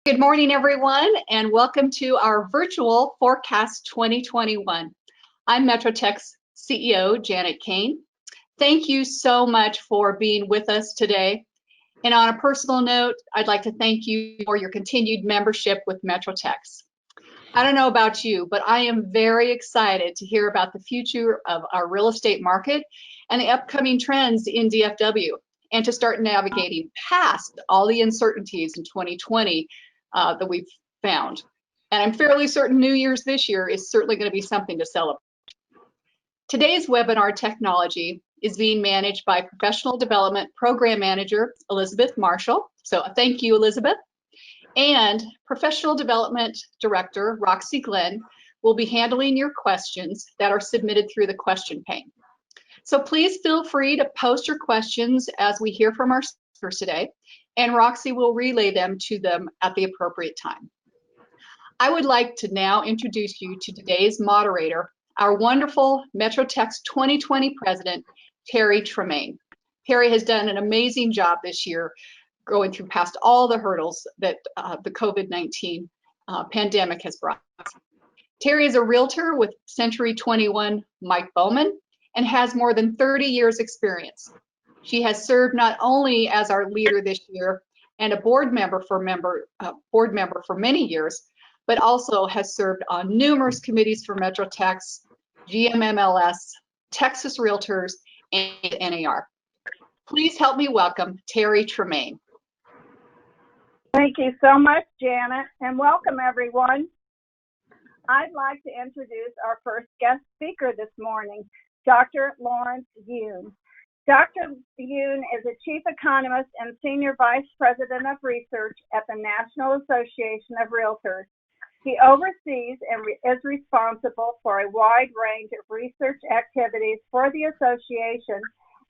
Good morning, everyone, and welcome to our virtual Forecast 2021. I'm MetroTex CEO Janet Kane. Thank you so much for being with us today. And on a personal note, I'd like to thank you for your continued membership with MetroTex. I don't know about you, but I am very excited to hear about the future of our real estate market and the upcoming trends in DFW, and to start navigating past all the uncertainties in 2020 that we've found. And I'm fairly certain New Year's this year is certainly going to be something to celebrate. Today's webinar technology is being managed by Professional Development Program Manager Elizabeth Marshall. So thank you, Elizabeth. And Professional Development Director Roxy Glenn will be handling your questions that are submitted through the question pane. So please feel free to post your questions as we hear from our speakers today, and Roxy will relay them to them at the appropriate time. I would like to now introduce you to today's moderator, our wonderful MetroTex 2020 President, Terry Tremaine. Terry has done an amazing job this year going through past all the hurdles that the COVID-19 pandemic has brought. Terry is a realtor with Century 21 Mike Bowman and has more than 30 years experience. She has served not only as our leader this year and a board member for many years, but also has served on numerous committees for MetroTex, GMMLS, Texas Realtors, and NAR. Please help me welcome Terry Tremaine. Thank you so much, Janet, and welcome everyone. I'd like to introduce our first guest speaker this morning, Dr. Lawrence Yun. Dr. Yun is a chief economist and senior vice president of research at the National Association of Realtors. He oversees and is responsible for a wide range of research activities for the association,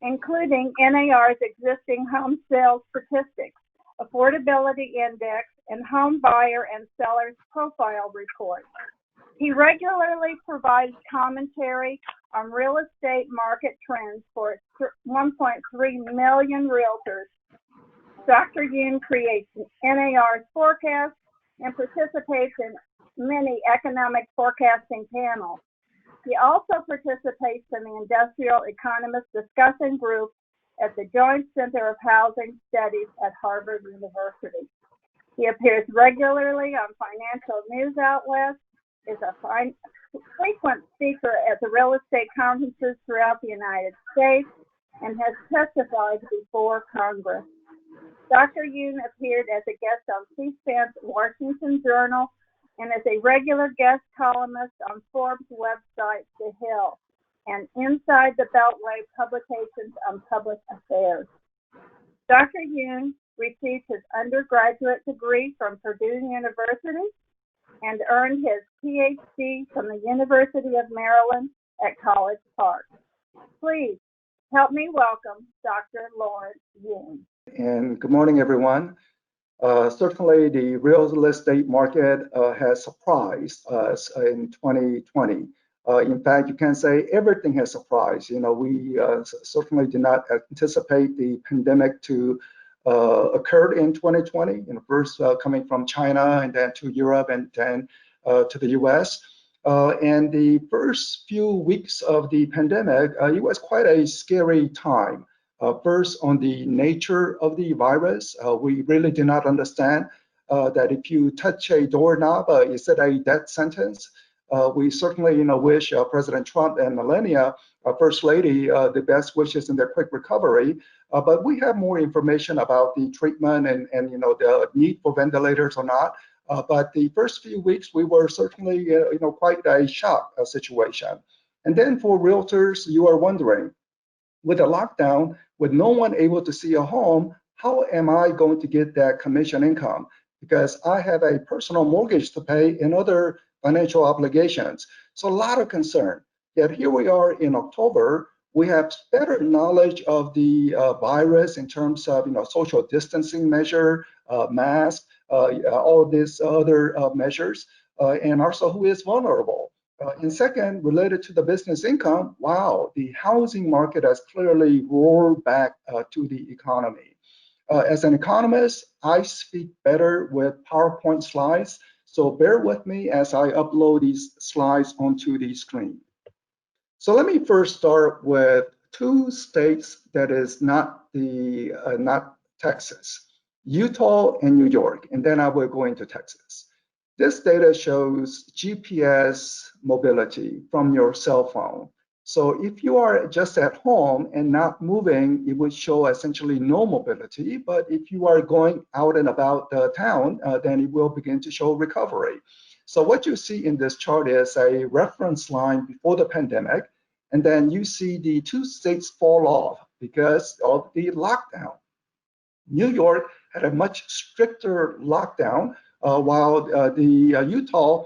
including NAR's existing home sales statistics, affordability index, and home buyer and sellers profile reports. He regularly provides commentary on real estate market trends for 1.3 million realtors. Dr. Yun creates NAR's forecast and participates in many economic forecasting panels. He also participates in the Industrial Economist Discussion Group at the Joint Center of Housing Studies at Harvard University. He appears regularly on financial news outlets, is a frequent speaker at the real estate conferences throughout the United States, and has testified before Congress. Dr. Yun appeared as a guest on C-SPAN's Washington Journal and as a regular guest columnist on Forbes' website, The Hill, and Inside the Beltway publications on public affairs. Dr. Yun received his undergraduate degree from Purdue University and earned his PhD from the University of Maryland at College Park. Please help me welcome Dr. Lawrence Yun. And good morning, everyone. Certainly, the real estate market has surprised us in 2020. In fact, you can say everything has surprised. We certainly did not anticipate the pandemic to occur in 2020. First coming from China, and then to Europe, and then to the US. And the first few weeks of the pandemic, it was quite a scary time. First, on the nature of the virus, we really did not understand that if you touch a doorknob, is it a death sentence? We certainly, wish President Trump and Melania, First Lady, the best wishes in their quick recovery. But we have more information about the treatment and the need for ventilators or not. But the first few weeks, we were certainly, quite a shock situation. And then for realtors, you are wondering, with a lockdown, with no one able to see a home, how am I going to get that commission income? Because I have a personal mortgage to pay and other financial obligations. So a lot of concern. Yet here we are in October, we have better knowledge of the virus in terms of social distancing measure, mask, all these other measures, and also who is vulnerable. And second, related to the business income, wow, the housing market has clearly roared back to the economy. As an economist, I speak better with PowerPoint slides, so bear with me as I upload these slides onto the screen. So let me first start with two states that is not Texas, Utah and New York, and then I will go into Texas. This data shows GPS mobility from your cell phone. So if you are just at home and not moving, it would show essentially no mobility. But if you are going out and about town, then it will begin to show recovery. So what you see in this chart is a reference line before the pandemic, and then you see the two states fall off because of the lockdown. New York had a much stricter lockdown, while the Utah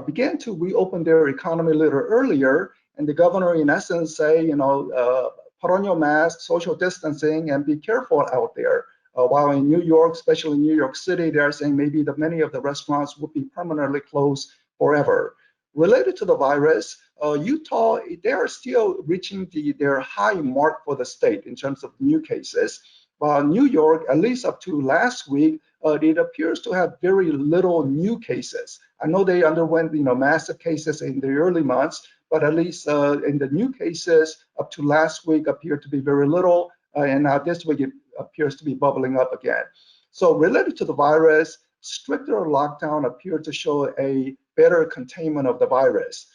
began to reopen their economy a little earlier. And the governor, in essence, say, put on your mask, social distancing, and be careful out there. While in New York, especially New York City, they're saying maybe many of the restaurants would be permanently closed forever. Related to the virus, Utah, they are still reaching their high mark for the state in terms of new cases. While New York, at least up to last week, it appears to have very little new cases. I know they underwent, massive cases in the early months, but at least in the new cases up to last week appeared to be very little, and now this week it appears to be bubbling up again. So related to the virus, stricter lockdown appeared to show a better containment of the virus.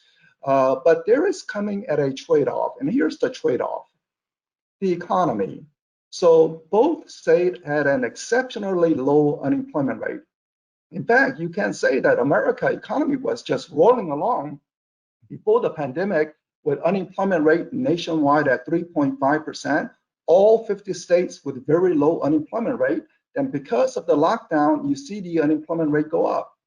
But there is coming at a trade-off, and here's the trade-off: the economy. So both states had an exceptionally low unemployment rate. In fact, you can say that America's economy was just rolling along before the pandemic with unemployment rate nationwide at 3.5%, all 50 states with very low unemployment rate. And because of the lockdown, you see the unemployment rate go up.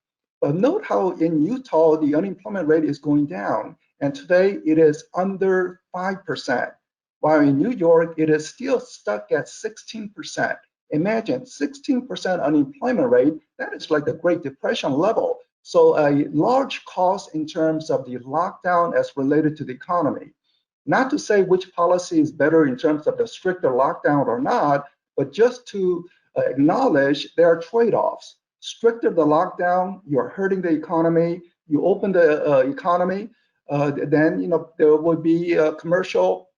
But note how in Utah, the unemployment rate is going down. And today it is under 5%. While in New York, it is still stuck at 16%. Imagine 16% unemployment rate, that is like the Great Depression level. So a large cost in terms of the lockdown as related to the economy. Not to say which policy is better in terms of the stricter lockdown or not, but just to acknowledge there are trade-offs. Stricter the lockdown, you're hurting the economy. You open the economy, then there would be commercial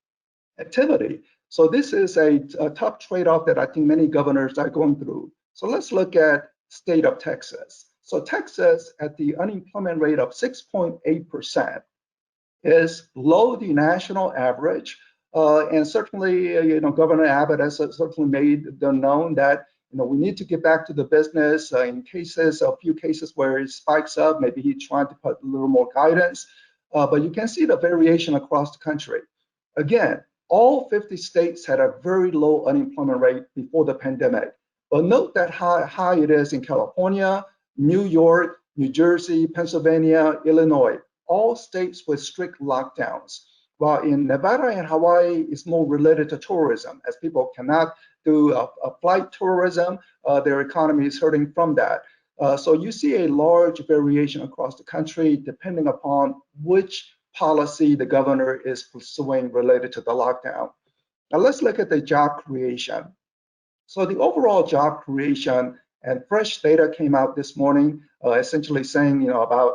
activity. So this is a tough trade-off that I think many governors are going through. So let's look at state of Texas. So Texas, at the unemployment rate of 6.8%, is below the national average. And certainly, Governor Abbott has certainly made them known that we need to get back to the business. In cases, a few cases where it spikes up, maybe he's trying to put a little more guidance. But you can see the variation across the country. Again, all 50 states had a very low unemployment rate before the pandemic. But note that how high it is in California, New York, New Jersey, Pennsylvania, Illinois, all states with strict lockdowns. While in Nevada and Hawaii, it's more related to tourism, as people cannot do a flight tourism, their economy is hurting from that. So you see a large variation across the country depending upon which policy the governor is pursuing related to the lockdown. Now let's look at the job creation. So the overall job creation, and fresh data came out this morning, essentially saying about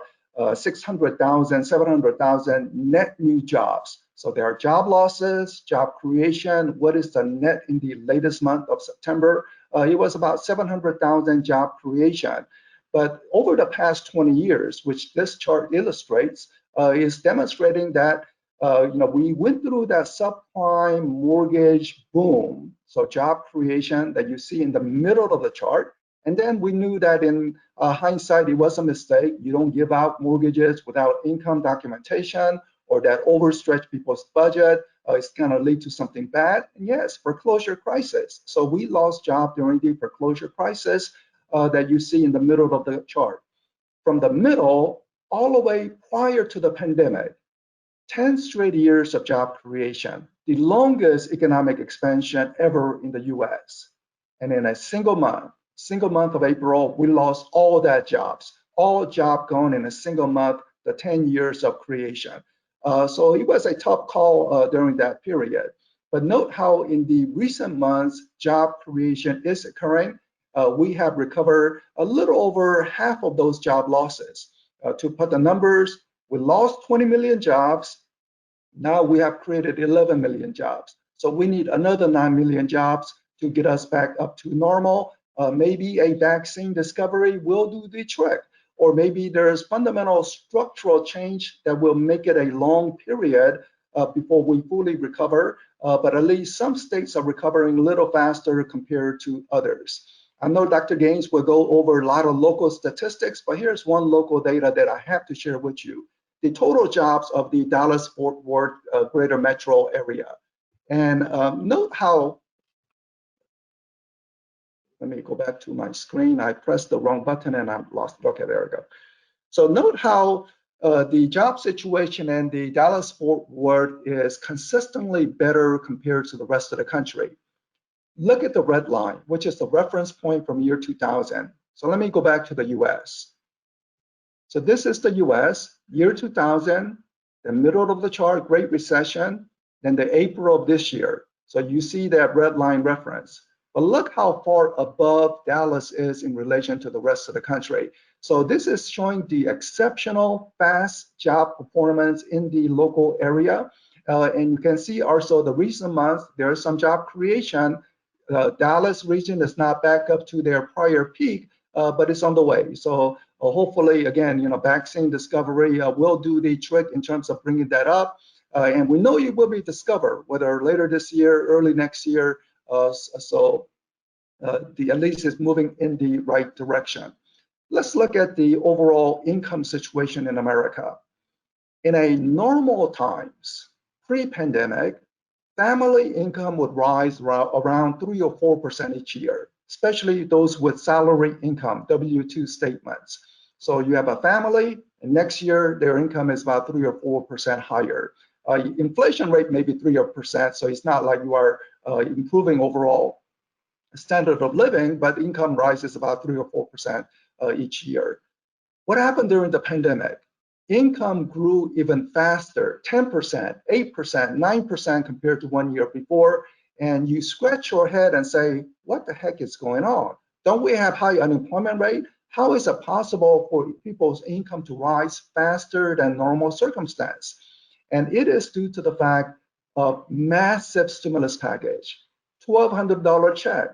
600,000, 700,000 net new jobs. So there are job losses, job creation. What is the net in the latest month of September? It was about 700,000 job creation. But over the past 20 years, which this chart illustrates, is demonstrating that we went through that subprime mortgage boom, so job creation that you see in the middle of the chart. And then we knew that in hindsight, it was a mistake. You don't give out mortgages without income documentation, or that overstretch people's budget. It's going to lead to something bad. And yes, foreclosure crisis. So we lost jobs during the foreclosure crisis that you see in the middle of the chart. From the middle all the way prior to the pandemic, 10 straight years of job creation, the longest economic expansion ever in the US. And in a single month of April, we lost all that jobs, all job gone in a single month, the 10 years of creation. So it was a tough call during that period. But note how in the recent months, job creation is occurring. We have recovered a little over half of those job losses. To put the numbers, we lost 20 million jobs. Now we have created 11 million jobs. So we need another 9 million jobs to get us back up to normal. Maybe a vaccine discovery will do the trick, or maybe there's fundamental structural change that will make it a long period before we fully recover. But at least some states are recovering a little faster compared to others. I know Dr. Gaines will go over a lot of local statistics, but here's one local data that I have to share with you. The total jobs of the Dallas-Fort Worth greater metro area. And note how, let me go back to my screen. I pressed the wrong button and I lost, okay, there we go. So note how the job situation in the Dallas-Fort Worth is consistently better compared to the rest of the country. Look at the red line, which is the reference point from year 2000. So let me go back to the US. So this is the US, year 2000, the middle of the chart, Great Recession, then the April of this year. So you see that red line reference. But look how far above Dallas is in relation to the rest of the country. So this is showing the exceptional fast job performance in the local area. And you can see also the recent months, there is some job creation. Dallas region is not back up to their prior peak, but it's on the way. So hopefully, again, vaccine discovery will do the trick in terms of bringing that up. And we know it will be discovered, whether later this year, early next year. At least it's moving in the right direction. Let's look at the overall income situation in America. In a normal times, pre-pandemic, family income would rise around 3 or 4% each year, especially those with salary income, W-2 statements. So you have a family, and next year their income is about 3 or 4% higher. Inflation rate may be 3 or 4%, so it's not like you are improving overall standard of living, but income rises about 3 or 4% each year. What happened during the pandemic? Income grew even faster, 10%, 8%, 9% compared to 1 year before. And you scratch your head and say, what the heck is going on? Don't we have high unemployment rate? How is it possible for people's income to rise faster than normal circumstance? And it is due to the fact of massive stimulus package, $1,200 check,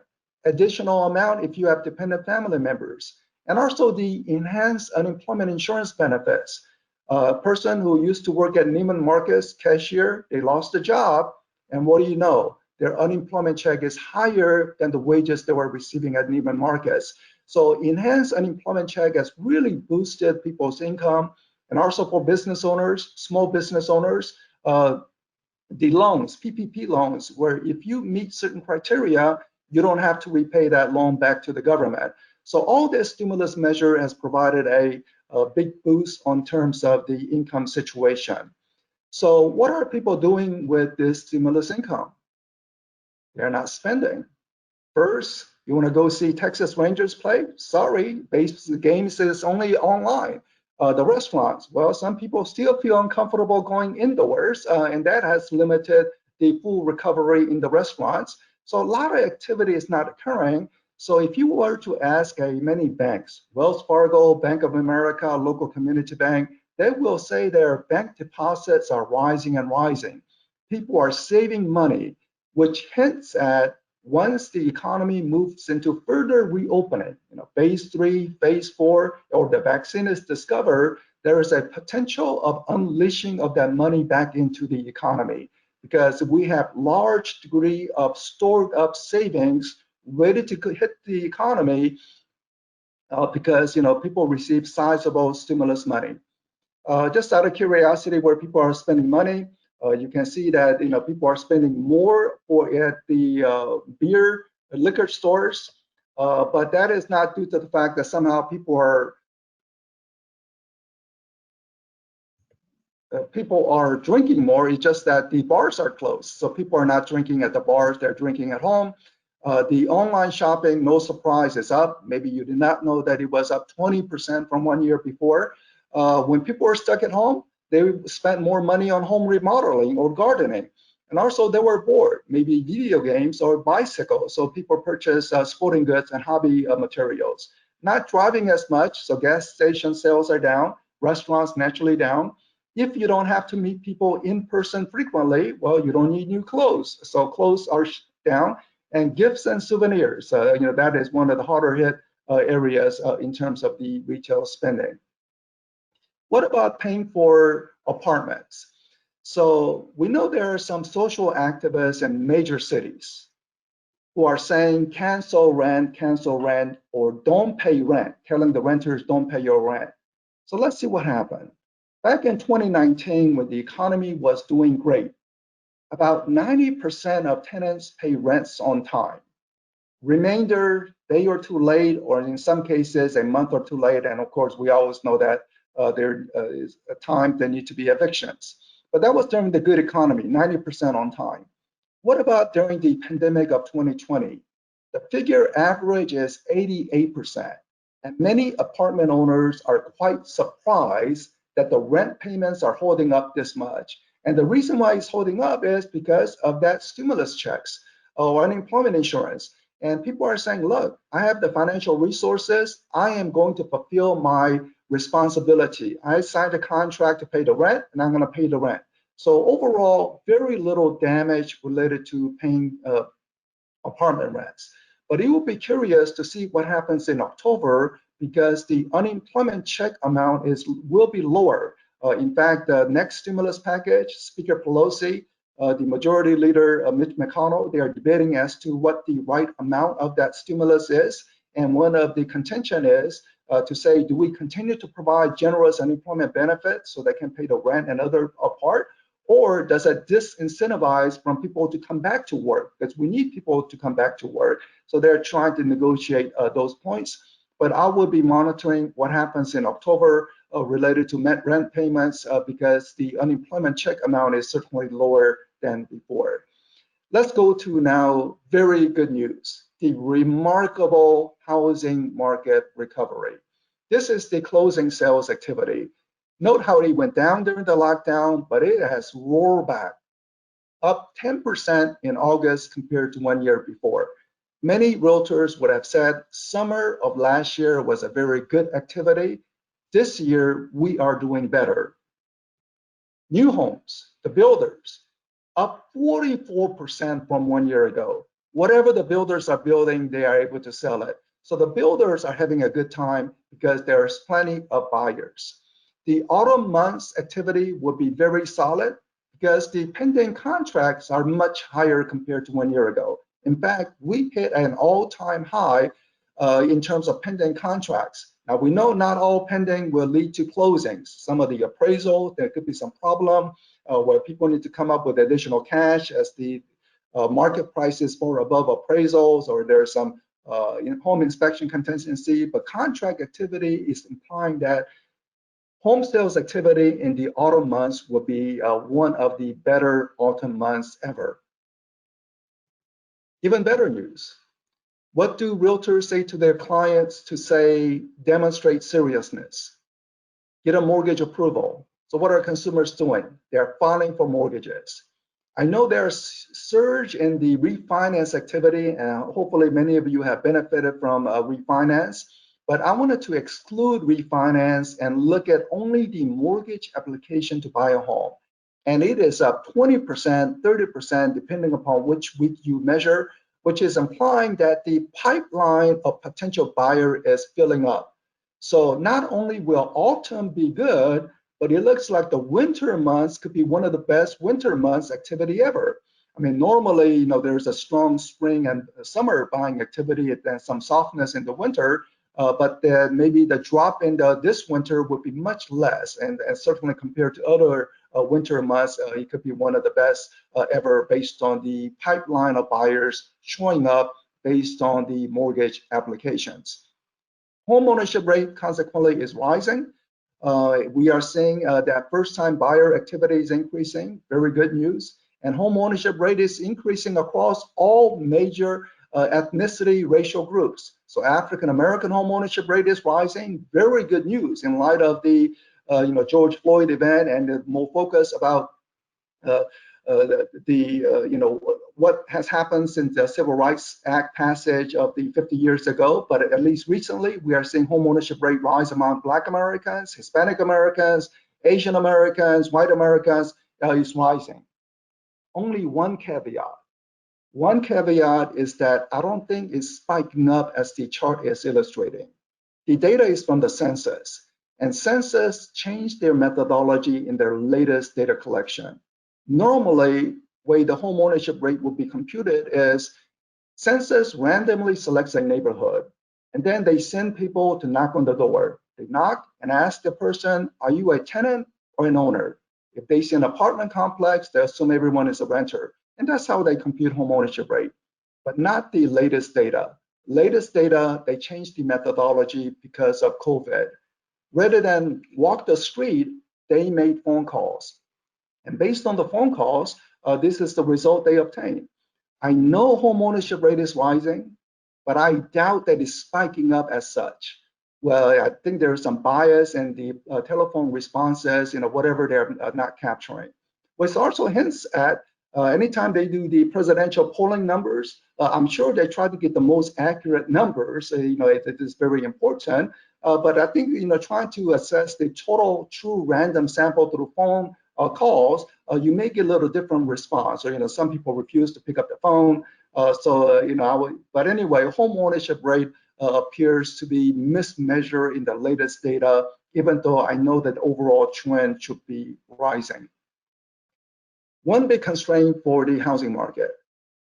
additional amount if you have dependent family members, and also the enhanced unemployment insurance benefits. A person who used to work at Neiman Marcus cashier, they lost a job, and what do you know? Their unemployment check is higher than the wages they were receiving at Neiman Marcus. So enhanced unemployment check has really boosted people's income, and also for business owners, small business owners, the loans, PPP loans, where if you meet certain criteria, you don't have to repay that loan back to the government. So all this stimulus measure has provided a big boost on terms of the income situation. So what are people doing with this stimulus income? They're not spending. First, you want to go see Texas Rangers play? Sorry, the game is only online. The restaurants, well, some people still feel uncomfortable going indoors, and that has limited the full recovery in the restaurants. So a lot of activity is not occurring. So if you were to ask many banks, Wells Fargo, Bank of America, local community bank, they will say their bank deposits are rising and rising. People are saving money, which hints at once the economy moves into further reopening, phase 3, phase 4, or the vaccine is discovered, there is a potential of unleashing of that money back into the economy, because we have large degree of stored up savings ready to hit the economy because people receive sizable stimulus money. Just out of curiosity, where people are spending money, you can see that people are spending more at the beer liquor stores, but that is not due to the fact that somehow people are drinking more. It's just that the bars are closed, so people are not drinking at the bars; they're drinking at home. The online shopping, no surprise, is up. Maybe you did not know that it was up 20% from 1 year before. When people are stuck at home, they spent more money on home remodeling or gardening. And also they were bored, maybe video games or bicycles. So people purchase sporting goods and hobby materials. Not driving as much, so gas station sales are down, restaurants naturally down. If you don't have to meet people in person frequently, well, you don't need new clothes. So clothes are down, and gifts and souvenirs, that is one of the harder hit areas in terms of the retail spending. What about paying for apartments? So we know there are some social activists in major cities who are saying cancel rent, or don't pay rent, telling the renters don't pay your rent. So let's see what happened. Back in 2019, when the economy was doing great, about 90% of tenants pay rents on time. Remainder, day or two late, or in some cases, a month or two late. And of course, we always know that there is a time there need to be evictions. But that was during the good economy, 90% on time. What about during the pandemic of 2020? The figure average is 88%. And many apartment owners are quite surprised that the rent payments are holding up this much. And the reason why it's holding up is because of that stimulus checks or unemployment insurance. And people are saying, look, I have the financial resources. I am going to fulfill my responsibility. I signed a contract to pay the rent, and I'm going to pay the rent. So overall, very little damage related to paying apartment rents. But you will be curious to see what happens in October, because the unemployment check amount will be lower. In fact, the next stimulus package, Speaker Pelosi, the majority leader, Mitch McConnell, they are debating as to what the right amount of that stimulus is. And one of the contention is to say, do we continue to provide generous unemployment benefits so they can pay the rent and other part? Or does it disincentivize from people to come back to work? Because we need people to come back to work. So they're trying to negotiate those points. But I will be monitoring what happens in October related to rent payments because the unemployment check amount is certainly lower than before. Let's go to now very good news, the remarkable housing market recovery. This is the closing sales activity. Note how it went down during the lockdown, but it has roared back, up 10% in August compared to 1 year before. Many realtors would have said summer of last year was a very good activity. This year, we are doing better. New homes, the builders, up 44% from 1 year ago. Whatever the builders are building, they are able to sell it. So the builders are having a good time because there's plenty of buyers. The autumn months activity will be very solid because the pending contracts are much higher compared to 1 year ago. In fact, we hit an all-time high in terms of pending contracts. Now, we know not all pending will lead to closings. Some of the appraisal, there could be some problem where people need to come up with additional cash as the market price is far above appraisals, or there's some home inspection contingency. But contract activity is implying that home sales activity in the autumn months will be one of the better autumn months ever. Even better news. What do realtors say to their clients to say, demonstrate seriousness? Get a mortgage approval. So what are consumers doing? They're filing for mortgages. I know there's surge in the refinance activity, and hopefully many of you have benefited from refinance, but I wanted to exclude refinance and look at only the mortgage application to buy a home. And it is up 20%, 30%, depending upon which week you measure, which is implying that the pipeline of potential buyer is filling up. So not only will autumn be good, but it looks like the winter months could be one of the best winter months activity ever. I mean, normally, there's a strong spring and summer buying activity and then some softness in the winter, but then maybe the drop in this winter would be much less, and certainly compared to other winter months, it could be one of the best ever based on the pipeline of buyers showing up based on the mortgage applications. Home ownership rate consequently is rising. We are seeing that first-time buyer activity is increasing, very good news. And home ownership rate is increasing across all major ethnicity, racial groups. So African American home ownership rate is rising, very good news in light of the George Floyd event and the more focus about what has happened since the Civil Rights Act passage of the 50 years ago, but at least recently we are seeing home ownership rate rise among Black Americans, Hispanic Americans, Asian Americans, white Americans is rising. Only one caveat. One caveat is that I don't think it's spiking up as the chart is illustrating. The data is from the census, and census changed their methodology in their latest data collection. Normally, way the home ownership rate would be computed is census randomly selects a neighborhood, and then they send people to knock on the door. They knock and ask the person, are you a tenant or an owner? If they see an apartment complex, they assume everyone is a renter. And that's how they compute home ownership rate, but not the latest data. Latest data, they changed the methodology because of COVID. Rather than walk the street, they made phone calls. And based on the phone calls, this is the result they obtained. I know home ownership rate is rising, but I doubt that it's spiking up as such. Well, I think there's some bias in the telephone responses, whatever they're not capturing. Which also hints at anytime they do the presidential polling numbers, I'm sure they try to get the most accurate numbers. It is very important. But I think trying to assess the total true random sample through phone calls, you may get a little different response. Or some people refuse to pick up the phone. But anyway, home ownership rate appears to be mismeasured in the latest data, even though I know that overall trend should be rising. One big constraint for the housing market,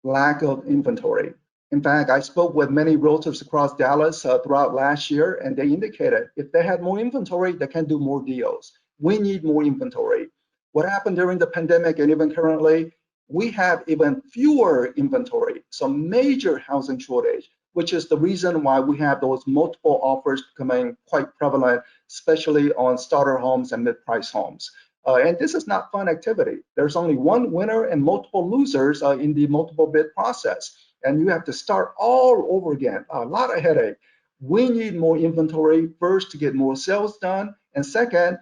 lack of inventory. In fact, I spoke with many realtors across Dallas throughout last year, and they indicated if they had more inventory, they can do more deals. We need more inventory. What happened during the pandemic and even currently, we have even fewer inventory, so major housing shortage, which is the reason why we have those multiple offers becoming quite prevalent, especially on starter homes and mid-price homes. And this is not fun activity. There's only one winner and multiple losers in the multiple bid process. And you have to start all over again, a lot of headache. We need more inventory first to get more sales done. And second,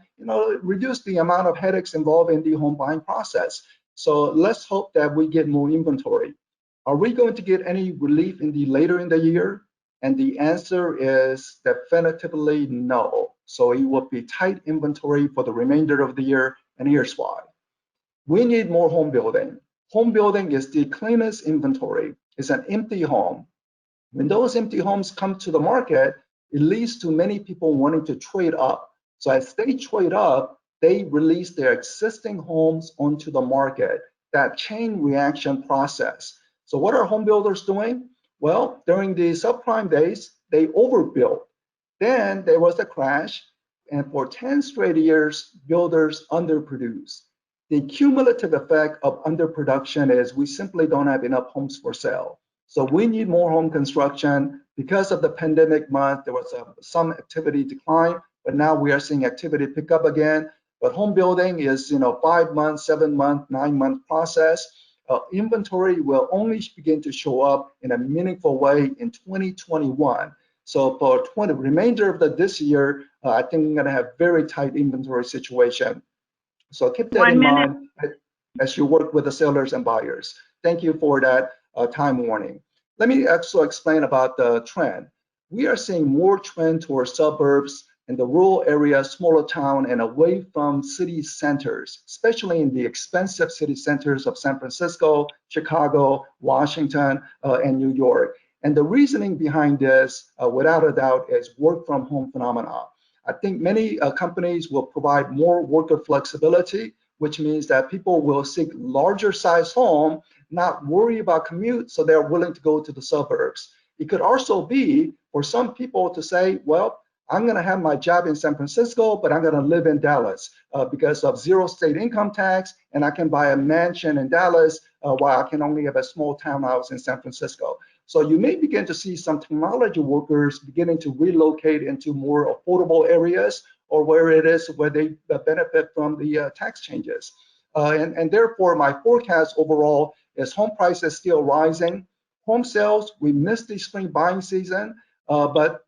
reduce the amount of headaches involved in the home buying process. So let's hope that we get more inventory. Are we going to get any relief later in the year? And the answer is definitively no. So it will be tight inventory for the remainder of the year, and here's why. We need more home building. Home building is the cleanest inventory. It's an empty home. When those empty homes come to the market, it leads to many people wanting to trade up. So as they trade up, they release their existing homes onto the market, that chain reaction process. So what are home builders doing? Well, during the subprime days, they overbuilt. Then there was a crash, and for 10 straight years, builders underproduced. The cumulative effect of underproduction is we simply don't have enough homes for sale. So we need more home construction. Because of the pandemic month, there was some activity decline, but now we are seeing activity pick up again. But home building is 5 months, 7 month, 9 month process. Inventory will only begin to show up in a meaningful way in 2021. So for the remainder of this year, I think we're going to have very tight inventory situation. So keep that in mind as you work with the sellers and buyers. Thank you for that time warning. Let me also explain about the trend. We are seeing more trend towards suburbs in the rural area, smaller town, and away from city centers, especially in the expensive city centers of San Francisco, Chicago, Washington, and New York. And the reasoning behind this, without a doubt, is work from home phenomena. I think many companies will provide more worker flexibility, which means that people will seek larger size home, not worry about commute, so they're willing to go to the suburbs. It could also be for some people to say, well, I'm going to have my job in San Francisco, but I'm going to live in Dallas because of zero state income tax, and I can buy a mansion in Dallas while I can only have a small townhouse in San Francisco. So you may begin to see some technology workers beginning to relocate into more affordable areas or where they benefit from the tax changes. And therefore, my forecast overall is home prices still rising. Home sales, we missed the spring buying season, but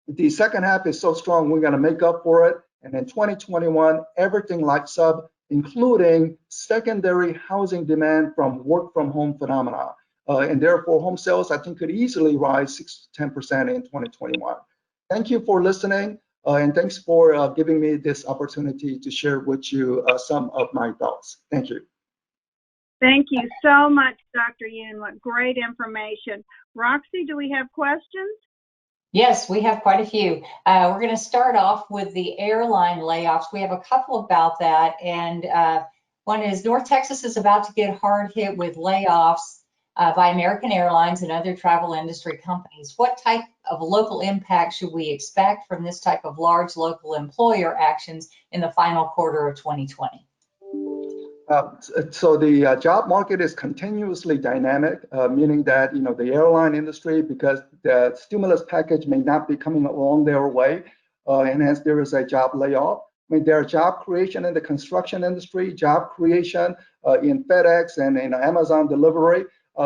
the second half is so strong, we're going to make up for it. And in 2021, everything lights up including secondary housing demand from work from home phenomena. And therefore, home sales, I think, could easily rise 6 to 10% in 2021. Thank you for listening, and thanks for giving me this opportunity to share with you some of my thoughts. Thank you. Thank you so much, Dr. Yoon. What great information. Roxy, do we have questions? Yes, we have quite a few. We're going to start off with the airline layoffs. We have a couple about that, and one is North Texas is about to get hard hit with layoffs by American Airlines and other travel industry companies. What type of local impact should we expect from this type of large local employer actions in the final quarter of 2020? So the job market is continuously dynamic, meaning that the airline industry, because the stimulus package may not be coming along their way, and hence there is a job layoff. I mean, there are job creation in the construction industry, job creation in FedEx and in Amazon delivery.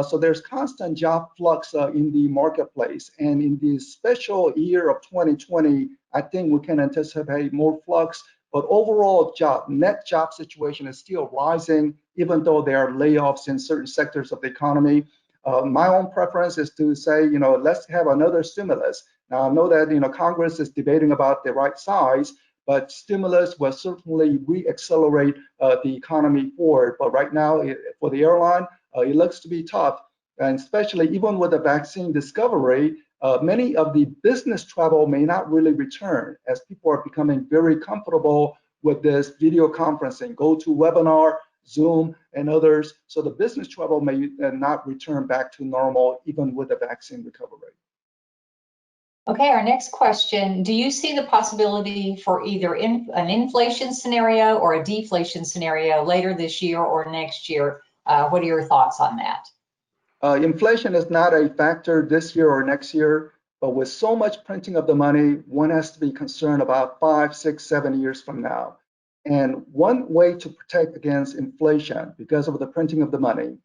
So there's constant job flux in the marketplace. And in the special year of 2020, I think we can anticipate more flux. But overall net job situation is still rising, even though there are layoffs in certain sectors of the economy. My own preference is to say, let's have another stimulus. Now, I know that, Congress is debating about the right size, but stimulus will certainly re-accelerate the economy forward. But right now, for the airline, it looks to be tough. And especially even with the vaccine discovery, many of the business travel may not really return as people are becoming very comfortable with this video conferencing, GoToWebinar, Zoom, and others. So the business travel may not return back to normal even with the vaccine recovery. Okay, our next question. Do you see the possibility for either an inflation scenario or a deflation scenario later this year or next year? What are your thoughts on that? Inflation is not a factor this year or next year, but with so much printing of the money, one has to be concerned about 5, 6, 7 years from now. And one way to protect against inflation because of the printing of the money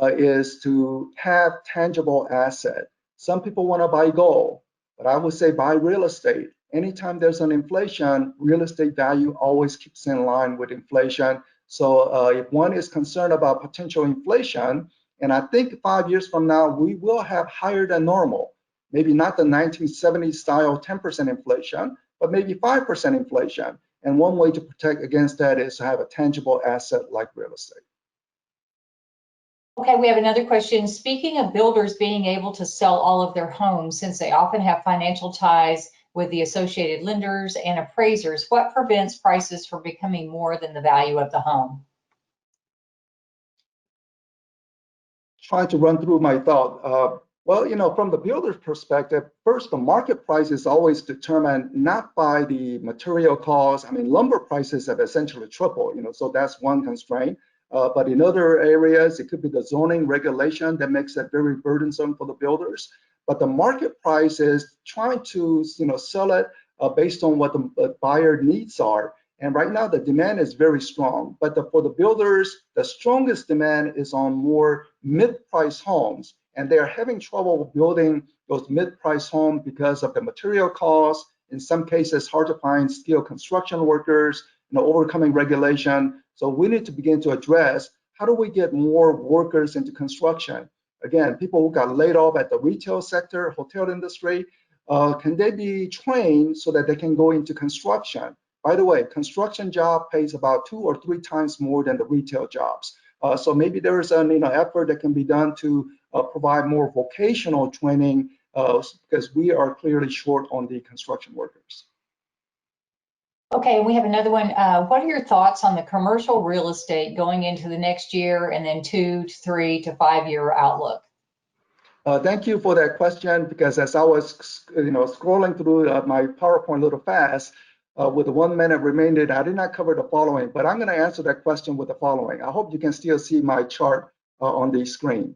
is to have tangible asset. Some people want to buy gold, but I would say buy real estate. Anytime there's an inflation, real estate value always keeps in line with inflation. So if one is concerned about potential inflation, and I think 5 years from now, we will have higher than normal, maybe not the 1970s style 10% inflation, but maybe 5% inflation. And one way to protect against that is to have a tangible asset like real estate. Okay, we have another question. Speaking of builders being able to sell all of their homes, since they often have financial ties with the associated lenders and appraisers, what prevents prices from becoming more than the value of the home? Trying to run through my thought. Well, from the builder's perspective, first, the market price is always determined not by the material costs. I mean, lumber prices have essentially tripled, so that's one constraint. But in other areas, it could be the zoning regulation that makes it very burdensome for the builders. But the market price is trying to, sell it based on what the buyer needs are. And right now, the demand is very strong. But for the builders, the strongest demand is on more mid-price homes. And they're having trouble building those mid-price homes because of the material costs. In some cases, hard to find skilled construction workers, overcoming regulation. So we need to begin to address how do we get more workers into construction? Again, people who got laid off at the retail sector, hotel industry, can they be trained so that they can go into construction? By the way, construction job pays about 2 or 3 times more than the retail jobs. So maybe there is an effort that can be done to provide more vocational training because we are clearly short on the construction workers. Okay, we have another one. What are your thoughts on the commercial real estate going into the next year and then 2 to 3 to 5 year outlook? Thank you for that question, because as I was scrolling through my PowerPoint a little fast, with the 1 minute remaining, I did not cover the following, but I'm going to answer that question with the following. I hope you can still see my chart on the screen.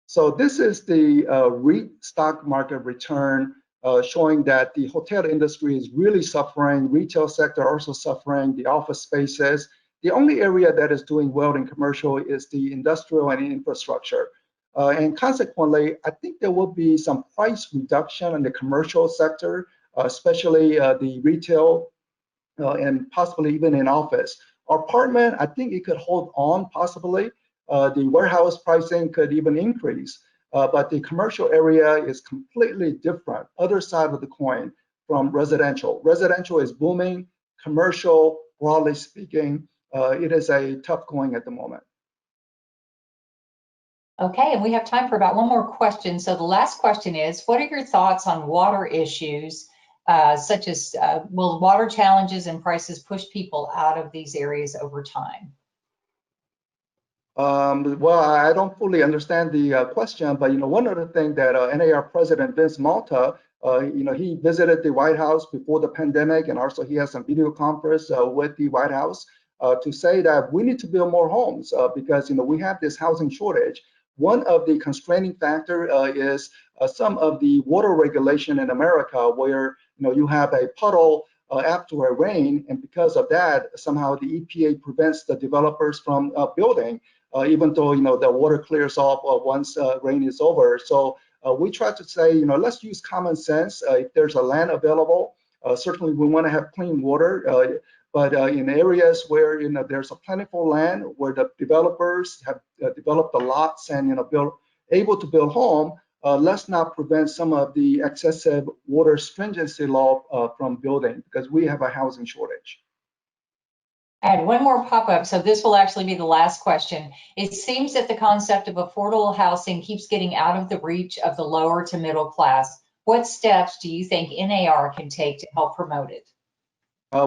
So this is the REIT stock market return showing that the hotel industry is really suffering, retail sector also suffering, the office spaces. The only area that is doing well in commercial is the industrial and infrastructure. And consequently, I think there will be some price reduction in the commercial sector, especially the retail and possibly even in office. Apartment, I think it could hold on possibly. The warehouse pricing could even increase, but the commercial area is completely different, other side of the coin from residential. Residential is booming, commercial, broadly speaking, it is a tough going at the moment. Okay, and we have time for about one more question. So the last question is, what are your thoughts on water issues, such as will water challenges and prices push people out of these areas over time? Well, I don't fully understand the question, but one of the things that NAR President Vince Malta, he visited the White House before the pandemic, and also he has some video conference with the White House to say that we need to build more homes because we have this housing shortage. One of the constraining factor is some of the water regulation in America, where you have a puddle after a rain, and because of that, somehow the EPA prevents the developers from building. Even though the water clears off once rain is over. So we try to say, let's use common sense. If there's a land available, certainly we want to have clean water. But in areas where there's a plentiful land, where the developers have developed the lots and able to build home, let's not prevent some of the excessive water stringency law from building, because we have a housing shortage. And one more pop-up, so this will actually be the last question. It seems that the concept of affordable housing keeps getting out of the reach of the lower to middle class. What steps do you think NAR can take to help promote it?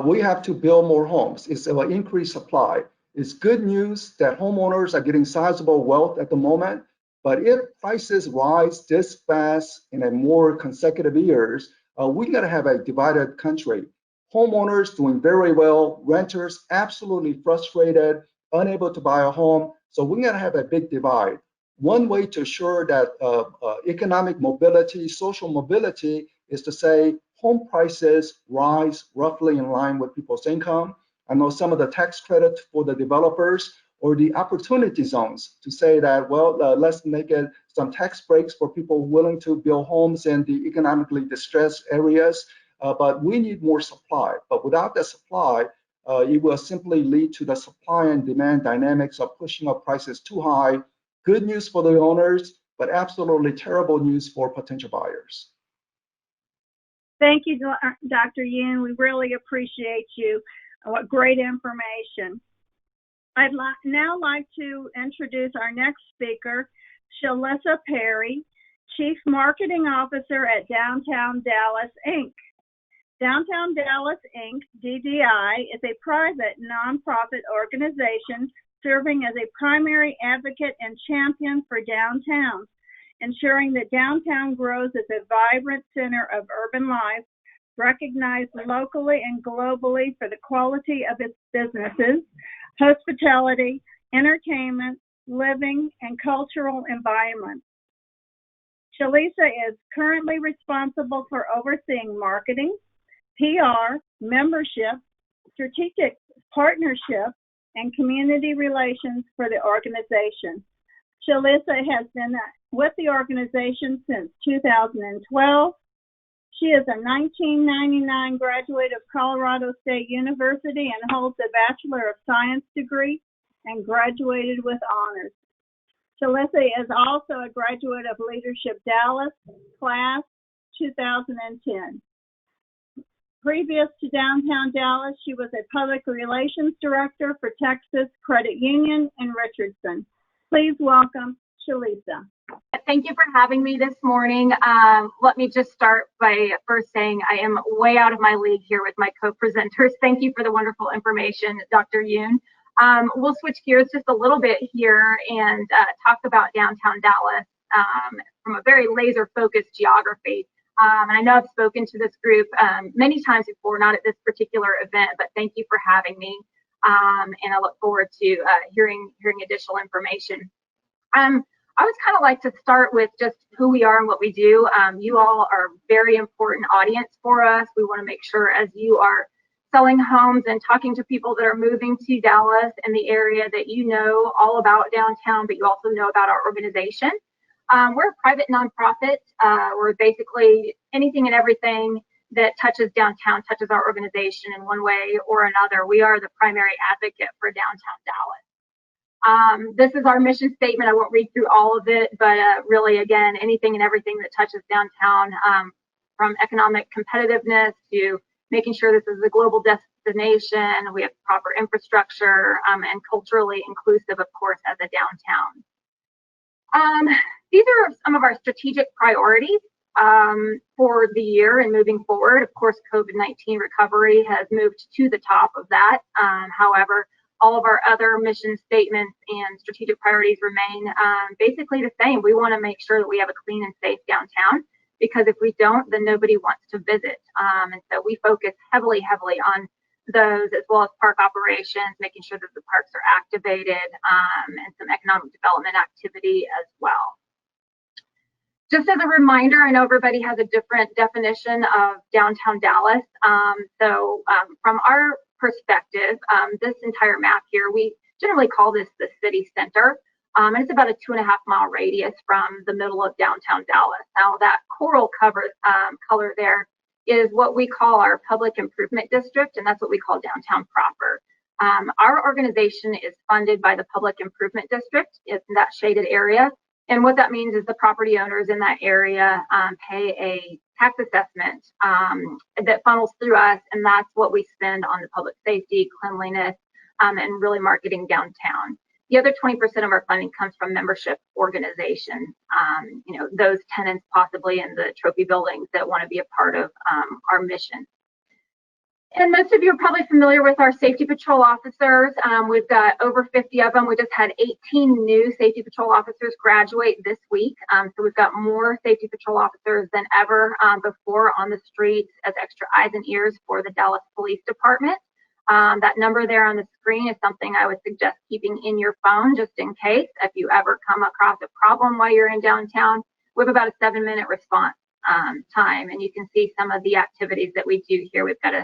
We have to build more homes. It's an increased supply. It's good news that homeowners are getting sizable wealth at the moment, but if prices rise this fast in a more consecutive years, we're gonna have a divided country. Homeowners doing very well, renters absolutely frustrated, unable to buy a home. So we're going to have a big divide. One way to assure that economic mobility, social mobility, is to say home prices rise roughly in line with people's income. I know some of the tax credit for the developers or the opportunity zones to say that, well, let's make it some tax breaks for people willing to build homes in the economically distressed areas. But we need more supply. But without the supply, it will simply lead to the supply and demand dynamics of pushing up prices too high. Good news for the owners, but absolutely terrible news for potential buyers. Thank you, Dr. Yoon. We really appreciate you. What great information. I'd now like to introduce our next speaker, Shalissa Perry, Chief Marketing Officer at Downtown Dallas, Inc. Downtown Dallas, Inc., DDI, is a private nonprofit organization serving as a primary advocate and champion for downtowns, ensuring that downtown grows as a vibrant center of urban life, recognized locally and globally for the quality of its businesses, hospitality, entertainment, living, and cultural environments. Shalissa is currently responsible for overseeing marketing, PR, membership, strategic partnership, and community relations for the organization. Shalissa has been with the organization since 2012. She is a 1999 graduate of Colorado State University and holds a Bachelor of Science degree and graduated with honors. Shalissa is also a graduate of Leadership Dallas, class 2010. Previous to Downtown Dallas, she was a public relations director for Texas Credit Union in Richardson. Please welcome Shalissa. Thank you for having me this morning. Let me just start by first saying I am way out of my league here with my co-presenters. Thank you for the wonderful information, Dr. Yoon. We'll switch gears just a little bit here and talk about downtown Dallas from a very laser-focused geography. And I know I've spoken to this group many times before, not at this particular event, but thank you for having me. And I look forward to hearing additional information. I would kind of like to start with just who we are and what we do. You all are a very important audience for us. We want to make sure as you are selling homes and talking to people that are moving to Dallas and the area that you know all about downtown, but you also know about our organization. We're a private nonprofit. We're basically anything and everything that touches downtown, touches our organization in one way or another. We are the primary advocate for downtown Dallas. This is our mission statement. I won't read through all of it, but really, again, anything and everything that touches downtown, from economic competitiveness to making sure this is a global destination, we have proper infrastructure, and culturally inclusive, of course, as a downtown. These are some of our strategic priorities for the year and moving forward. Of course, COVID-19 recovery has moved to the top of that. However, all of our other mission statements and strategic priorities remain basically the same. We want to make sure that we have a clean and safe downtown, because if we don't, then nobody wants to visit. And so we focus heavily on those, as well as park operations, making sure that the parks are activated, and some economic development activity as well. Just as a reminder, I know everybody has a different definition of downtown Dallas. From our perspective, this entire map here, we generally call this the city center. And it's about a 2.5-mile radius from the middle of downtown Dallas. Now that coral color there is what we call our public improvement district, and that's what we call downtown proper. Our organization is funded by the public improvement district in that shaded area. And what that means is the property owners in that area pay a tax assessment that funnels through us, and that's what we spend on the public safety, cleanliness, and really marketing downtown. The other 20% of our funding comes from membership organizations, those tenants possibly in the trophy buildings that want to be a part of our mission. And most of you are probably familiar with our safety patrol officers. We've got over 50 of them. We just had 18 new safety patrol officers graduate this week. So we've got more safety patrol officers than ever before on the streets as extra eyes and ears for the Dallas Police Department. That number there on the screen is something I would suggest keeping in your phone just in case if you ever come across a problem while you're in downtown. We have about a 7-minute response time, and you can see some of the activities that we do here. We've got a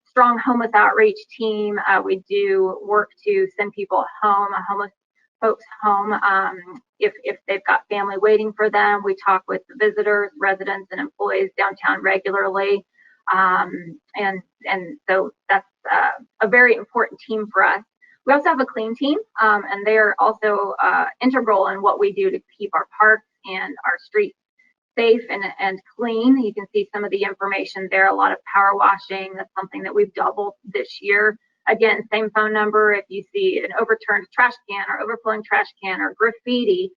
strong homeless outreach team. We do work to send people home, homeless folks home, if they've got family waiting for them. We talk with the visitors, residents, and employees downtown regularly. And so that's a very important team for us. We also have a clean team, and they're also integral in what we do to keep our parks and our streets safe and clean. You can see some of the information there, a lot of power washing. That's something that we've doubled this year. Again, same phone number. If you see an overturned trash can or overflowing trash can or graffiti,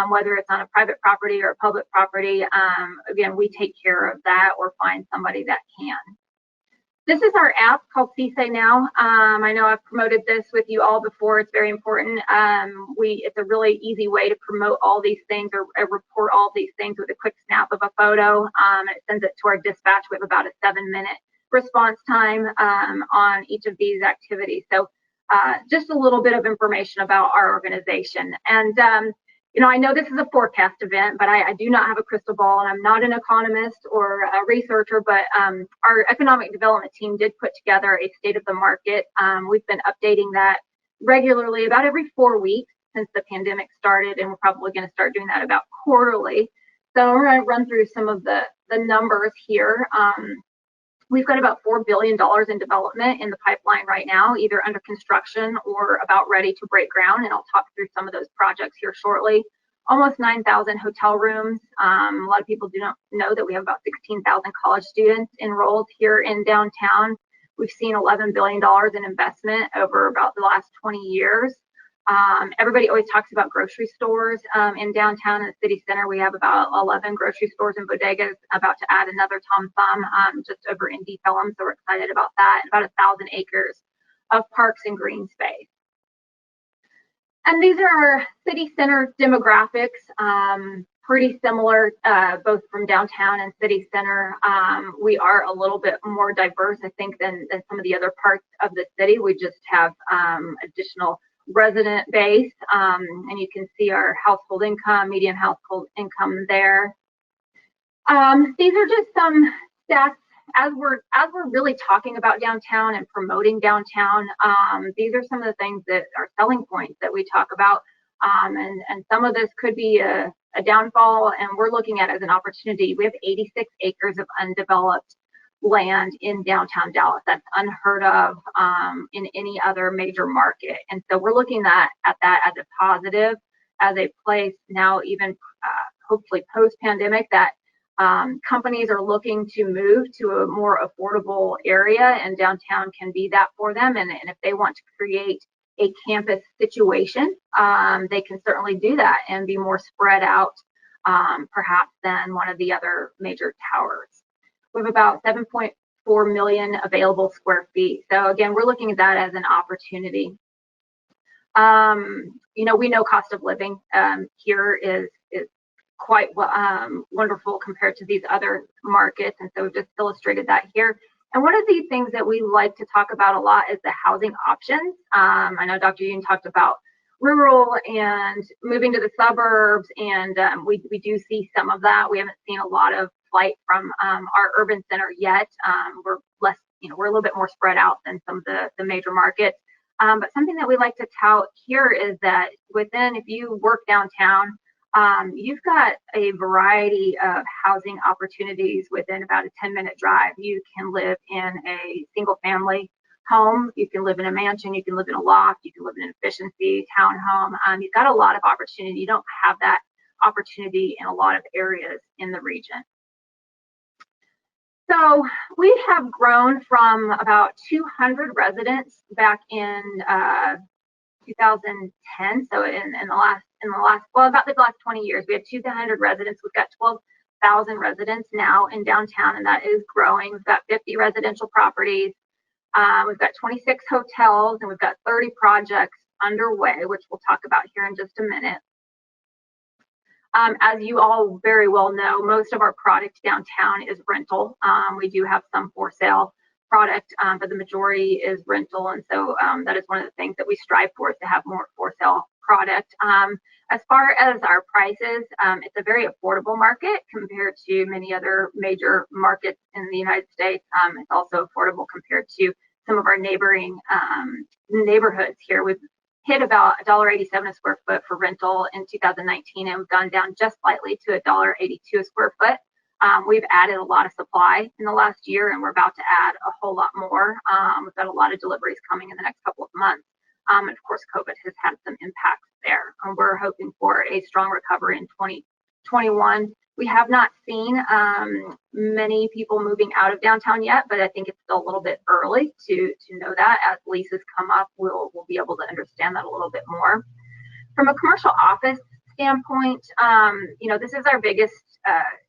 whether it's on a private property or a public property, again, we take care of that or find somebody that can. This is our app called CSA Now. I know I've promoted this with you all before. It's very important. It's a really easy way to promote all these things or report all these things with a quick snap of a photo. It sends it to our dispatch. We have about a 7-minute response time on each of these activities. So just a little bit of information about our organization. And I know this is a forecast event, but I do not have a crystal ball, and I'm not an economist or a researcher, but our economic development team did put together a state of the market. We've been updating that regularly, about every 4 weeks since the pandemic started, and we're probably going to start doing that about quarterly. So we're going to run through some of the numbers here. We've got about $4 billion in development in the pipeline right now, either under construction or about ready to break ground, and I'll talk through some of those projects here shortly. Almost 9,000 hotel rooms. A lot of people do not know that we have about 16,000 college students enrolled here in downtown. We've seen $11 billion in investment over about the last 20 years. Everybody always talks about grocery stores in downtown and the city center. We have about 11 grocery stores and bodegas, about to add another Thompson just over in Deep Ellum, so we're excited about that. About 1,000 acres of parks and green space. And these are our city center demographics, pretty similar both from downtown and city center. We are a little bit more diverse, I think, than some of the other parts of the city. We just have additional resident base, and you can see our household income, median household income there. These are just some stats as we're really talking about downtown and promoting downtown. These are some of the things that are selling points that we talk about, and some of this could be a downfall, and we're looking at it as an opportunity. We have 86 acres of undeveloped land in downtown Dallas. That's unheard of in any other major market. And so we're looking at that as a positive, as a place now, even hopefully post-pandemic, that companies are looking to move to a more affordable area, and downtown can be that for them. And if they want to create a campus situation, they can certainly do that and be more spread out, perhaps, than one of the other major towers. We have about 7.4 million available square feet. So again, we're looking at that as an opportunity. You know, we know cost of living here is quite wonderful compared to these other markets, and so we've just illustrated that here. And one of the things that we like to talk about a lot is the housing options. I know Dr. Yoon talked about rural and moving to the suburbs, and we do see some of that. We haven't seen a lot of flight from our urban center yet. We're less, you know, we're a little bit more spread out than some of the major markets. But something that we like to tout here is that within, if you work downtown, you've got a variety of housing opportunities within about a 10-minute drive. You can live in a single family home, you can live in a mansion, you can live in a loft, you can live in an efficiency townhome. You've got a lot of opportunity. You don't have that opportunity in a lot of areas in the region. So we have grown from about 200 residents back in 2010. So in the last, well, about the last 20 years, we have 200 residents. We've got 12,000 residents now in downtown, and that is growing. We've got 50 residential properties. We've got 26 hotels, and we've got 30 projects underway, which we'll talk about here in just a minute. As you all very well know, most of our product downtown is rental. We do have some for sale product, but the majority is rental. And so that is one of the things that we strive for, is to have more for sale product. As far as our prices, it's a very affordable market compared to many other major markets in the United States. It's also affordable compared to some of our neighboring neighborhoods here. We've hit about $1.87 a square foot for rental in 2019, and we've gone down just slightly to $1.82 a square foot. We've added a lot of supply in the last year, and we're about to add a whole lot more. We've got a lot of deliveries coming in the next couple of months. And of course, COVID has had some impacts there. And we're hoping for a strong recovery in 2021. We have not seen many people moving out of downtown yet, but I think it's still a little bit early to know that. As leases come up, we'll be able to understand that a little bit more. From a commercial office standpoint, you know, this is our biggest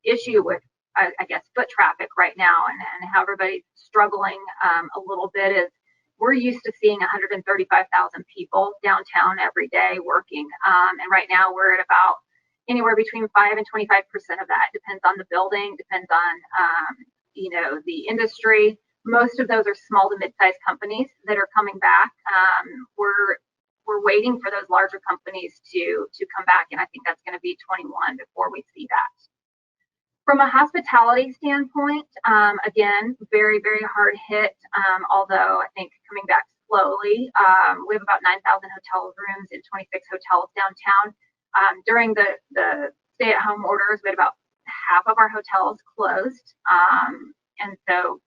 issue with, I guess, foot traffic right now, and how everybody's struggling a little bit is we're used to seeing 135,000 people downtown every day working, and right now we're at about anywhere between 5 and 25% of that. Depends on the building, depends on you know, the industry. Most of those are small to mid-sized companies that are coming back. We're waiting for those larger companies to come back, and I think that's going to be 21 before we see that. From a hospitality standpoint, again, very, very hard hit, although I think coming back slowly. We have about 9,000 hotel rooms in 26 hotels downtown. During the stay-at-home orders, we had about half of our hotels closed, and so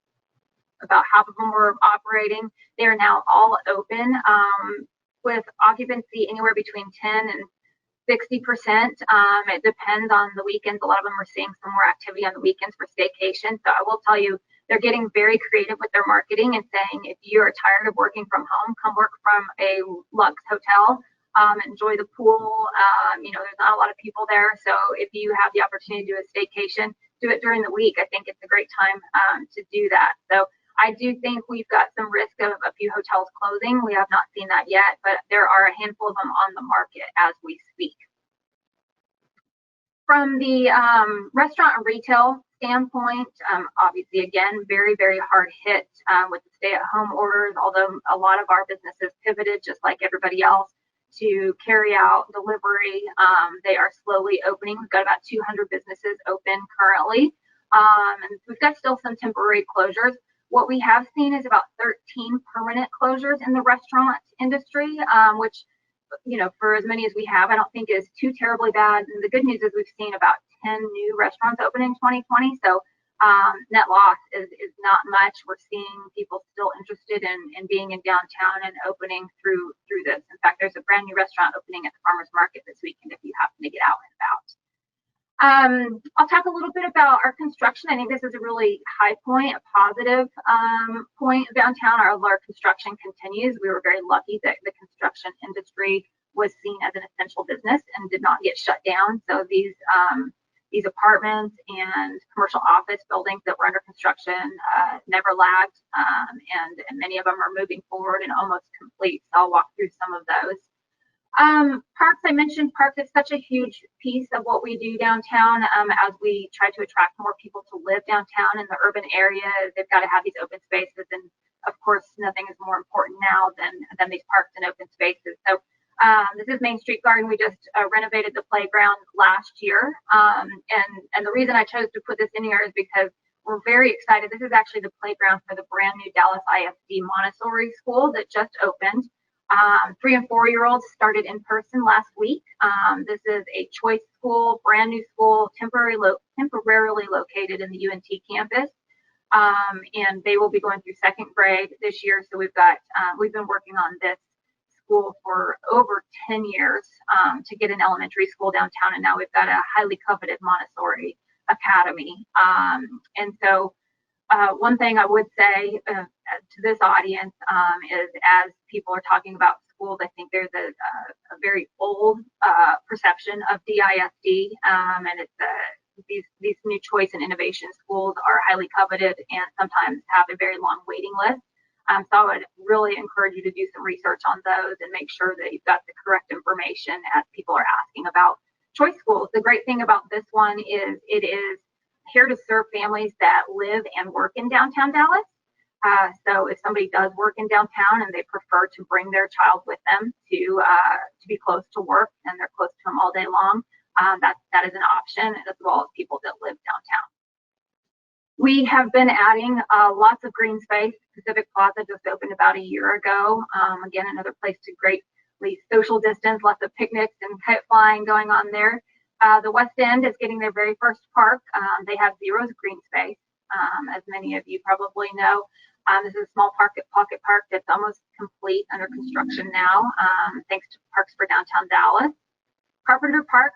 about half of them were operating. They are now all open, with occupancy anywhere between 10 and 60%. It depends on the weekends. A lot of them are seeing some more activity on the weekends for staycation. So I will tell you, they're getting very creative with their marketing and saying, if you are tired of working from home, come work from a Lux hotel. Enjoy the pool. You know, there's not a lot of people there. So if you have the opportunity to do a staycation, do it during the week. I think it's a great time to do that. So I do think we've got some risk of a few hotels closing. We have not seen that yet, but there are a handful of them on the market as we speak. From the restaurant and retail standpoint, obviously, again, very, very hard hit with the stay-at-home orders, although a lot of our businesses pivoted, just like everybody else, to carry out delivery. They are slowly opening. We've got about 200 businesses open currently, and we've got still some temporary closures. What we have seen is about 13 permanent closures in the restaurant industry, which, you know, for as many as we have, I don't think is too terribly bad. And the good news is we've seen about 10 new restaurants open in 2020. So net loss is not much. We're seeing people still interested in being in downtown and opening through this. In fact, there's a brand new restaurant opening at the farmers market this weekend if you happen to get out and about. I'll talk a little bit about our construction. I think this is a really high point, a positive point of downtown. Our construction continues. We were very lucky that the construction industry was seen as an essential business and did not get shut down. So these apartments and commercial office buildings that were under construction never lagged, and many of them are moving forward and almost complete. So I'll walk through some of those. Parks, I mentioned parks is such a huge piece of what we do downtown as we try to attract more people to live downtown in the urban area. They've got to have these open spaces, and of course, nothing is more important now than these parks and open spaces. So this is Main Street Garden. We just renovated the playground last year, and the reason I chose to put this in here is because we're very excited. This is actually the playground for the brand new Dallas ISD Montessori school that just opened. 3 and 4-year-olds started in person last week. This is a choice school, brand new school, temporarily located in the UNT campus, and they will be going through 2nd grade this year. So we've been working on this school for over 10 years to get an elementary school downtown, and now we've got a highly coveted Montessori academy. And so one thing I would say to this audience is, as people are talking about schools, I think there's a very old perception of DISD, and it's these new choice and innovation schools are highly coveted and sometimes have a very long waiting list. So I would really encourage you to do some research on those and make sure that you've got the correct information as people are asking about choice schools. The great thing about this one is it is here to serve families that live and work in downtown Dallas. So if somebody does work in downtown and they prefer to bring their child with them to be close to work and they're close to them all day long, that is an option, as well as people that live downtown. We have been adding lots of green space. Pacific Plaza just opened about a year ago. Again, another place to greatly social distance, lots of picnics and kite flying going on there. The West End is getting their very first park. They have 0 green space, as many of you probably know. This is a small pocket park that's almost complete, under construction now, thanks to Parks for Downtown Dallas. Carpenter Park,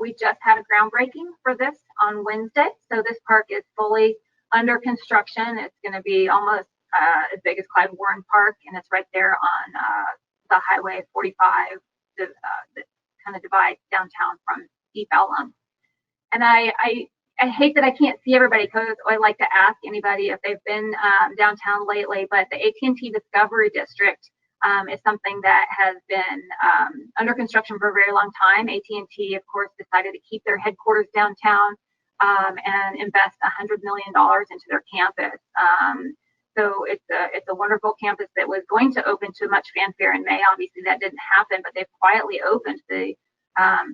we just had a groundbreaking for this on Wednesday. So this park is fully under construction. It's going to be almost as big as Clyde Warren Park, and it's right there on the Highway 45 that kind of divides downtown from East Alum. And I hate that I can't see everybody, because I like to ask anybody if they've been downtown lately, but the AT&T Discovery District is something that has been under construction for a very long time. AT&T, of course, decided to keep their headquarters downtown and invest $100 million into their campus. So it's a wonderful campus that was going to open to much fanfare in May. Obviously, that didn't happen, but they've quietly opened the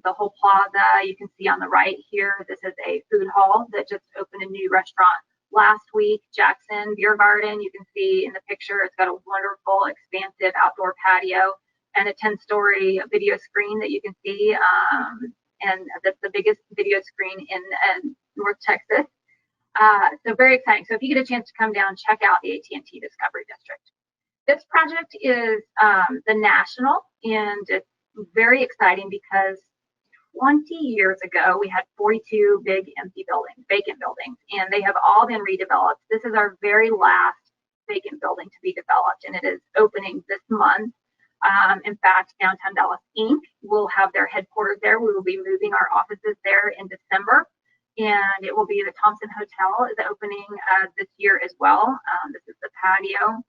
whole plaza. You can see on the right here, this is a food hall that just opened a new restaurant last week, Jackson Beer Garden. You can see in the picture, it's got a wonderful, expansive outdoor patio and a 10-story video screen that you can see. And that's the biggest video screen in North Texas. So very exciting. So if you get a chance to come down, check out the AT&T Discovery District. This project is the National, and it's very exciting because 20 years ago, we had 42 big empty buildings, vacant buildings, and they have all been redeveloped. This is our very last vacant building to be developed, and it is opening this month. In fact, Downtown Dallas Inc. will have their headquarters there. We will be moving our offices there in December, and it will be the Thompson Hotel is opening this year as well. This is the patio.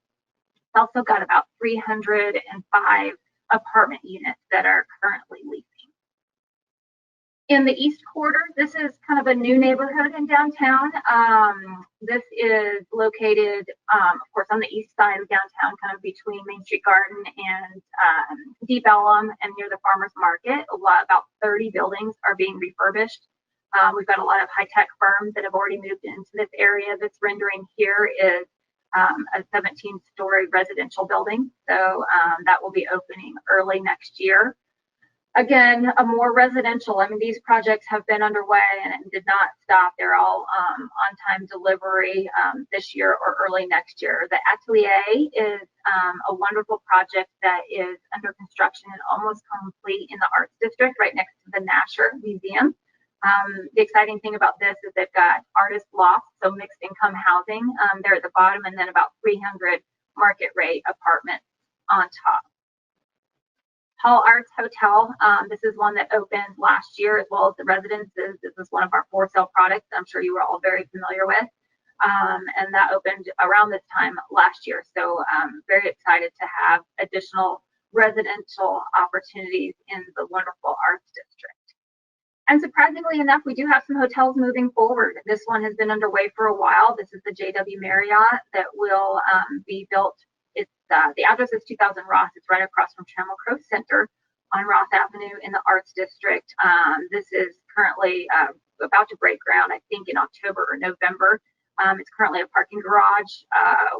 It's also got about 305 apartment units that are currently leasing. In the East Quarter, this is kind of a new neighborhood in downtown. This is located, of course, on the east side of downtown, kind of between Main Street Garden and Deep Ellum and near the Farmers Market. About 30 buildings are being refurbished. We've got a lot of high-tech firms that have already moved into this area. This rendering here is a 17-story residential building. So that will be opening early next year. Again, a more residential. I mean, these projects have been underway and did not stop. They're all on-time delivery this year or early next year. The Atelier is a wonderful project that is under construction and almost complete in the Arts District, right next to the Nasher Museum. The exciting thing about this is they've got artist lofts, so mixed income housing there at the bottom, and then about 300 market rate apartments on top. Hall Arts Hotel, this is one that opened last year, as well as the residences. This is one of our for sale products I'm sure you were all very familiar with. And that opened around this time last year. So very excited to have additional residential opportunities in the wonderful Arts District. And surprisingly enough, we do have some hotels moving forward. This one has been underway for a while. This is the JW Marriott that will be built. It's the address is 2000 Ross. It's right across from Trammell Crow Center on Ross Avenue in the Arts District. This is currently about to break ground, I think, in October or November. It's currently a parking garage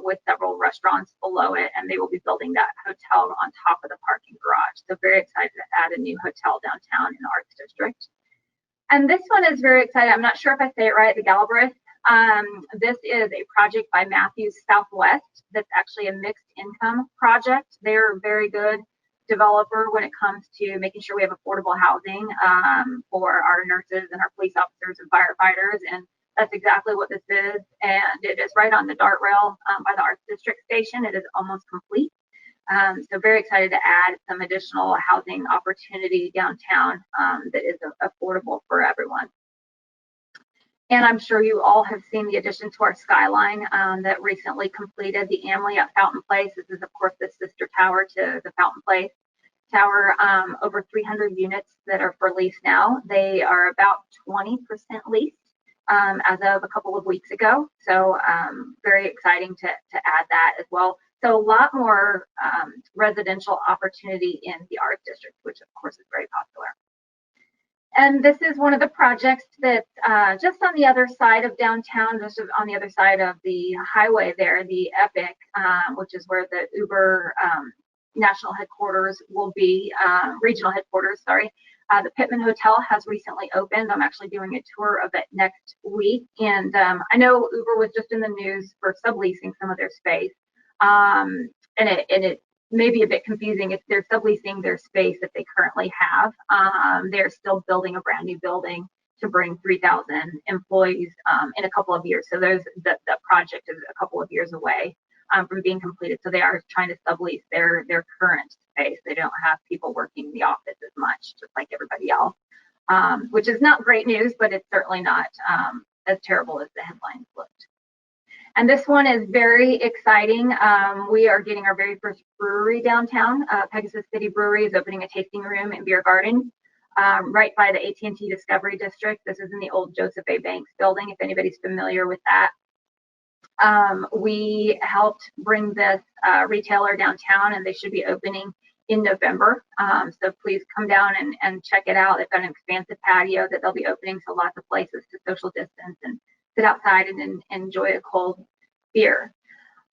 with several restaurants below it, and they will be building that hotel on top of the parking garage. So very excited to add a new hotel downtown in the Arts District. And this one is very exciting. I'm not sure if I say it right, the Galbraith. This is a project by Matthews Southwest that's actually a mixed income project. They're a very good developer when it comes to making sure we have affordable housing for our nurses and our police officers and firefighters. And that's exactly what this is. And it is right on the DART rail by the Arts District station. It is almost complete. So very excited to add some additional housing opportunity downtown that is affordable for everyone. And I'm sure you all have seen the addition to our skyline that recently completed, the AMLI at Fountain Place. This is, of course, the sister tower to the Fountain Place tower. Over 300 units that are for lease now. They are about 20% leased as of a couple of weeks ago. So very exciting to add that as well. So a lot more residential opportunity in the Arts District, which of course is very popular. And this is one of the projects that's just on the other side of downtown, just on the other side of the highway there, the Epic, which is where the Uber national headquarters will be, regional headquarters, sorry. The Pittman Hotel has recently opened. I'm actually doing a tour of it next week. And I know Uber was just in the news for subleasing some of their space. And it may be a bit confusing if they're subleasing their space that they currently have. They're still building a brand new building to bring 3,000 employees in a couple of years. So there's that project is a couple of years away from being completed. So they are trying to sublease their current space. They don't have people working in the office as much, just like everybody else, which is not great news, but it's certainly not as terrible as the headlines looked. And this one is very exciting. We are getting our very first brewery downtown. Pegasus City Brewery is opening a tasting room and beer garden right by the AT&T Discovery District. This is in the old Joseph A. Banks building, if anybody's familiar with that. We helped bring this retailer downtown, and they should be opening in November. So please come down and check it out. They've got an expansive patio that they'll be opening, so lots of places to social distance and sit outside and enjoy a cold beer.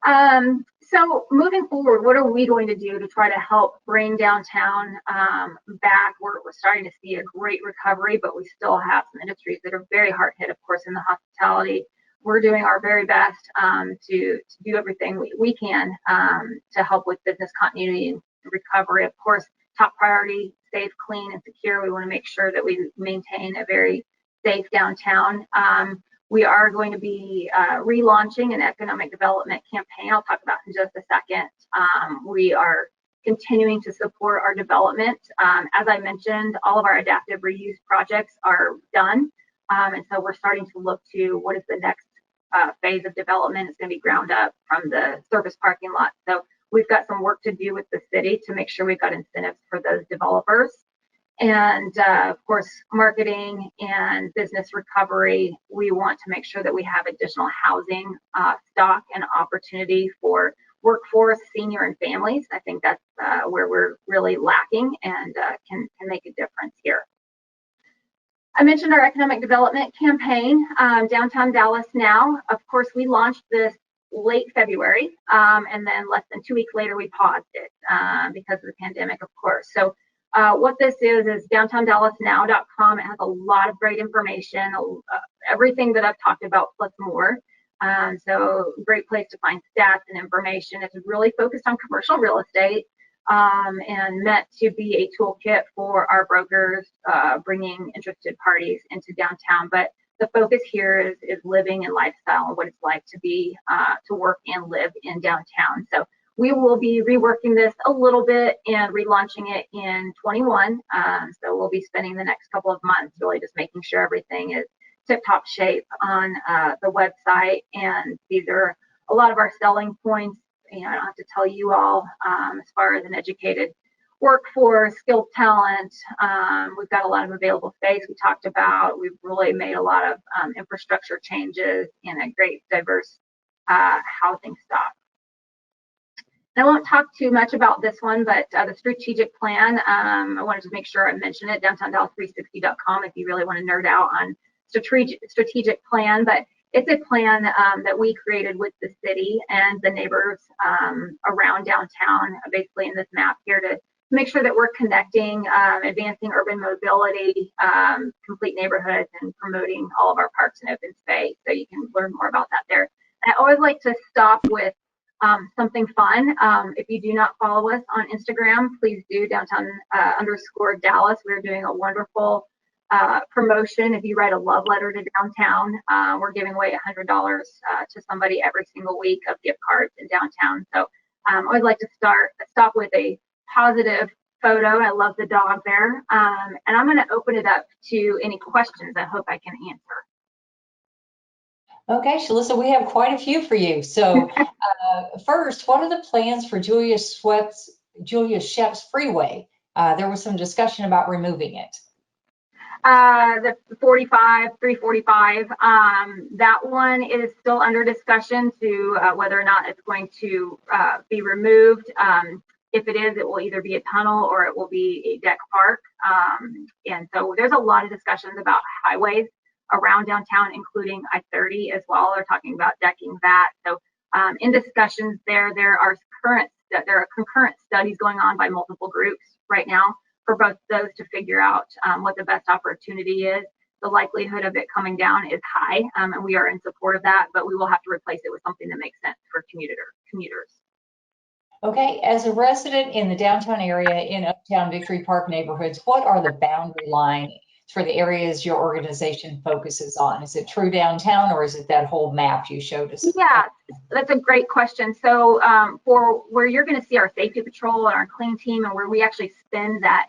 So moving forward, what are we going to do to try to help bring downtown back? We're starting to see a great recovery, but we still have some industries that are very hard hit, of course, in the hospitality. We're doing our very best to do everything we can to help with business continuity and recovery. Of course, top priority, safe, clean, and secure. We want to make sure that we maintain a very safe downtown. We are going to be relaunching an economic development campaign. I'll talk about in just a second. We are continuing to support our development. As I mentioned, all of our adaptive reuse projects are done. And so we're starting to look to what is the next phase of development. It's going to be ground up from the surface parking lot. So we've got some work to do with the city to make sure we've got incentives for those developers. And of course, marketing and business recovery, we want to make sure that we have additional housing stock and opportunity for workforce, senior, and families. I think that's where we're really lacking and can make a difference here. I mentioned our economic development campaign, Downtown Dallas Now. Of course, we launched this late February, and then less than 2 weeks later, we paused it because of the pandemic, of course. So What this is downtowndallasnow.com. It has a lot of great information, everything that I've talked about plus more. So great place to find stats and information. It's really focused on commercial real estate and meant to be a toolkit for our brokers bringing interested parties into downtown. But the focus here is living and lifestyle and what it's like to be to work and live in downtown. So we will be reworking this a little bit and relaunching it in 21. So we'll be spending the next couple of months really just making sure everything is tip-top shape on the website. And these are a lot of our selling points. You know, I don't have to tell you all as far as an educated workforce, skilled talent. We've got a lot of available space we talked about. We've really made a lot of infrastructure changes and a great diverse housing stock. I won't talk too much about this one, but the strategic plan, I wanted to make sure I mention it, downtowndallas360.com if you really want to nerd out on strategic plan. But it's a plan that we created with the city and the neighbors around downtown, basically in this map here, to make sure that we're connecting, advancing urban mobility, complete neighborhoods, and promoting all of our parks and open space. So you can learn more about that there. And I always like to stop with something fun. If you do not follow us on Instagram, please do, downtown_Dallas. We're doing a wonderful promotion. If you write a love letter to downtown, we're giving away $100 to somebody every single week of gift cards in downtown. So I always like to stop with a positive photo. I love the dog there. And I'm going to open it up to any questions I hope I can answer. Okay, Shalissa, we have quite a few for you. So first, what are the plans for Julia Shep's Freeway? There was some discussion about removing it. The 345, that one is still under discussion to whether or not it's going to be removed. If it is, it will either be a tunnel or it will be a deck park. And so there's a lot of discussions about highways around downtown, including I-30 as well. They're talking about decking that. So in discussions there are concurrent studies going on by multiple groups right now for both those to figure out what the best opportunity is. The likelihood of it coming down is high, and we are in support of that, but we will have to replace it with something that makes sense for commuters. Okay, as a resident in the downtown area in Uptown Victory Park neighborhoods, what are the boundary lines for the areas your organization focuses on? Is it true downtown, or is it that whole map you showed us? Yeah, that's a great question. So for where you're going to see our safety patrol and our clean team and where we actually spend that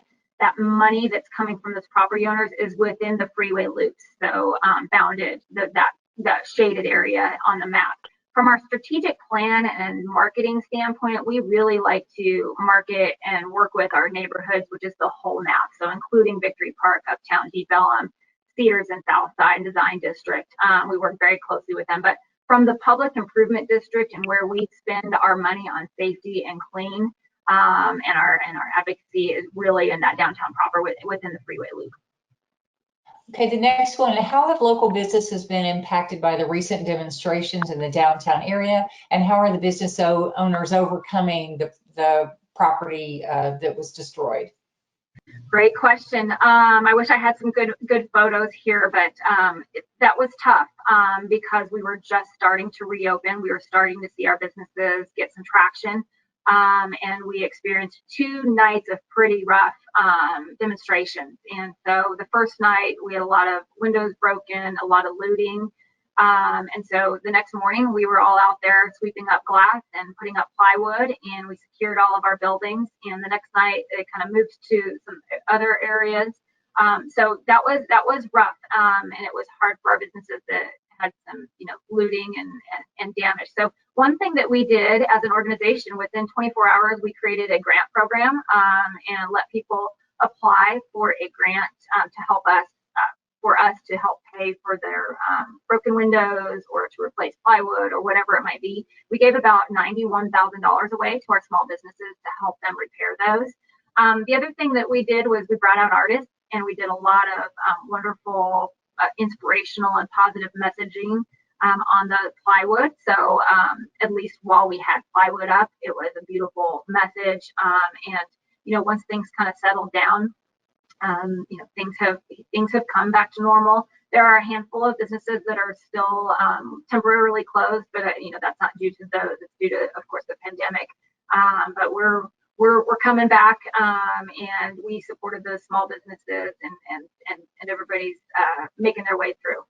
money that's coming from those property owners is within the freeway loops. So bounded, that shaded area on the map. From our strategic plan and marketing standpoint, we really like to market and work with our neighborhoods, which is the whole map. So including Victory Park, Uptown, Deep Ellum, Cedars and Southside Design District. We work very closely with them. But from the Public Improvement District and where we spend our money on safety and clean and our advocacy is really in that downtown proper within the freeway loop. Okay, the next one, how have local businesses been impacted by the recent demonstrations in the downtown area, and how are the business owners overcoming the property that was destroyed? Great question. I wish I had some good photos here, but that was tough because we were just starting to reopen. We were starting to see our businesses get some traction. And we experienced 2 nights of pretty rough demonstrations. And so the first night we had a lot of windows broken, a lot of looting. And so the next morning we were all out there sweeping up glass and putting up plywood, and we secured all of our buildings. And the next night it kind of moved to some other areas. So that was rough, and it was hard for our businesses that had some, looting and damage. So one thing that we did as an organization, within 24 hours, we created a grant program and let people apply for a grant to help us, to help pay for their broken windows or to replace plywood or whatever it might be. We gave about $91,000 away to our small businesses to help them repair those. The other thing that we did was we brought out artists, and we did a lot of wonderful inspirational and positive messaging on the plywood. So at least while we had plywood up, it was a beautiful message. And once things kind of settle down, things have come back to normal. There are a handful of businesses that are still temporarily closed, but that's not due to those. It's due to, of course, the pandemic. But we're coming back, and we supported those small businesses, and everybody's making their way through.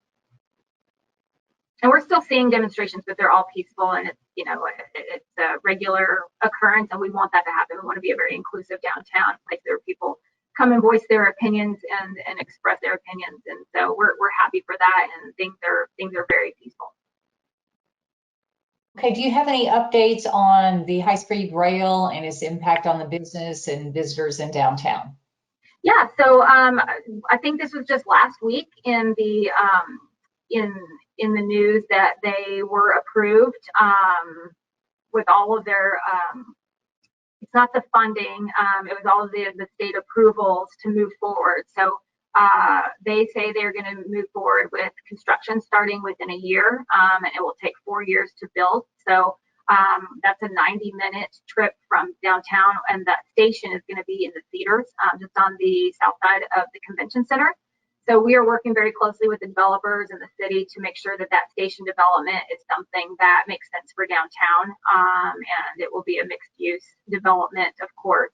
And we're still seeing demonstrations, but they're all peaceful, and it's a regular occurrence, and we want that to happen. We want to be a very inclusive downtown place where people come and voice their opinions and express their opinions, and so we're happy for that, and things are very peaceful. Okay, do you have any updates on the high-speed rail and its impact on the business and visitors in downtown? Yeah, so I think this was just last week in the news that they were approved with all of their it's not the funding, it was all of the state approvals to move forward. So they say they're going to move forward with construction starting within a year, and it will take 4 years to build. So that's a 90-minute trip from downtown, and that station is going to be in the Cedars, just on the south side of the convention center. So we are working very closely with the developers and the city to make sure that that station development is something that makes sense for downtown, and it will be a mixed-use development, of course.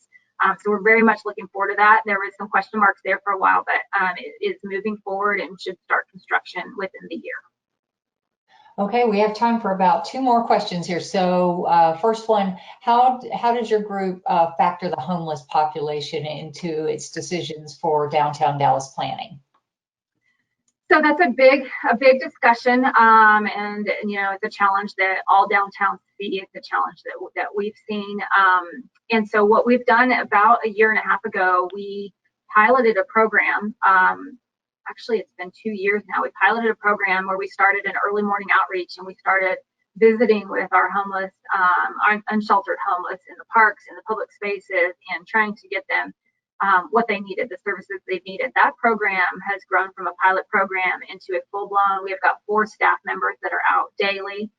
So we're very much looking forward to that. There was some question marks there for a while, but it is moving forward and should start construction within the year. Okay, we have time for about 2 more questions here. So first one, how does your group factor the homeless population into its decisions for downtown Dallas planning? So that's a big discussion, and it's a challenge that all downtowns see. It's a challenge that we've seen, and so what we've done about a year and a half ago, we piloted a program. Actually, it's been 2 years now. We piloted a program where we started an early morning outreach, and we started visiting with our homeless, our unsheltered homeless in the parks, in the public spaces, and trying to get them what they needed, the services they needed. That program has grown from a pilot program into a full-blown. We have got 4 staff members that are out daily,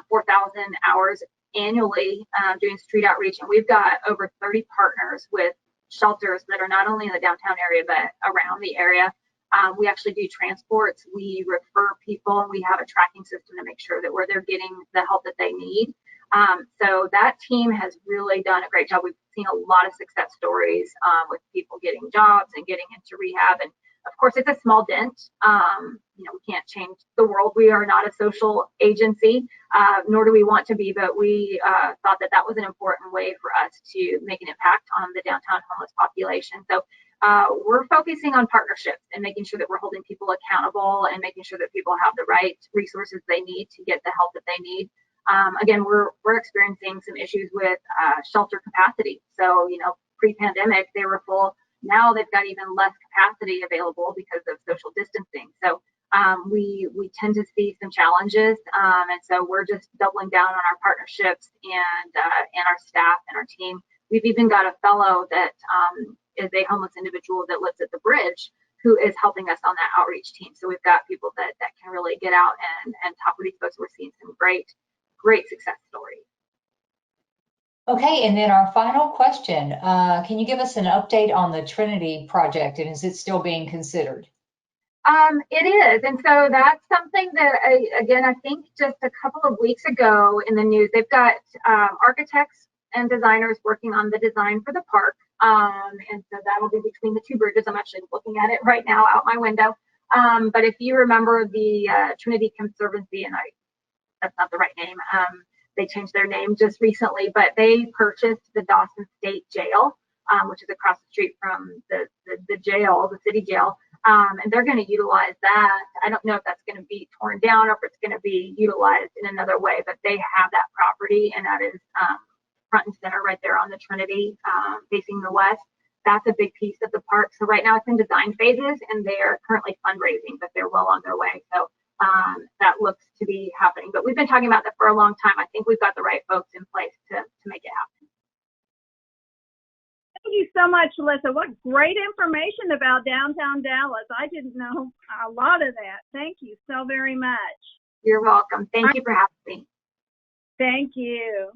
4,000 hours annually doing street outreach, and we've got over 30 partners with shelters that are not only in the downtown area but around the area. We actually do transports. We refer people, and we have a tracking system to make sure that where they're getting the help that they need. So that team has really done a great job. We've seen a lot of success stories with people getting jobs and getting into rehab. And of course, it's a small dent. We can't change the world. We are not a social agency, nor do we want to be, but we thought that was an important way for us to make an impact on the downtown homeless population. So we're focusing on partnerships and making sure that we're holding people accountable and making sure that people have the right resources they need to get the help that they need. Again, we're experiencing some issues with shelter capacity. So, pre-pandemic, they were full. Now they've got even less capacity available because of social distancing. So we tend to see some challenges. And so we're just doubling down on our partnerships and our staff and our team. We've even got a fellow that is a homeless individual that lives at the bridge who is helping us on that outreach team. So we've got people that can really get out and talk with these folks. We're seeing some great success stories. Okay, and then our final question, can you give us an update on the Trinity project, and is it still being considered? It is, and so that's something that, again, I think just a couple of weeks ago in the news, they've got architects and designers working on the design for the park, and so that'll be between the 2 bridges. I'm actually looking at it right now out my window, but if you remember the Trinity Conservancy, and that's not the right name, they changed their name just recently, but they purchased the Dawson State Jail, which is across the street from the jail, the city jail, and they're going to utilize that. I don't know if that's going to be torn down or if it's going to be utilized in another way, but they have that property, and that is front and center right there on the Trinity, facing the west. That's a big piece of the park. So right now it's in design phases, and they are currently fundraising, but they're well on their way. So that looks to be happening. But we've been talking about that for a long time. I think we've got the right folks in place to make it happen. Thank you so much, Shalissa. What great information about downtown Dallas. I didn't know a lot of that. Thank you so very much. You're welcome. Thank you for having me. Thank you.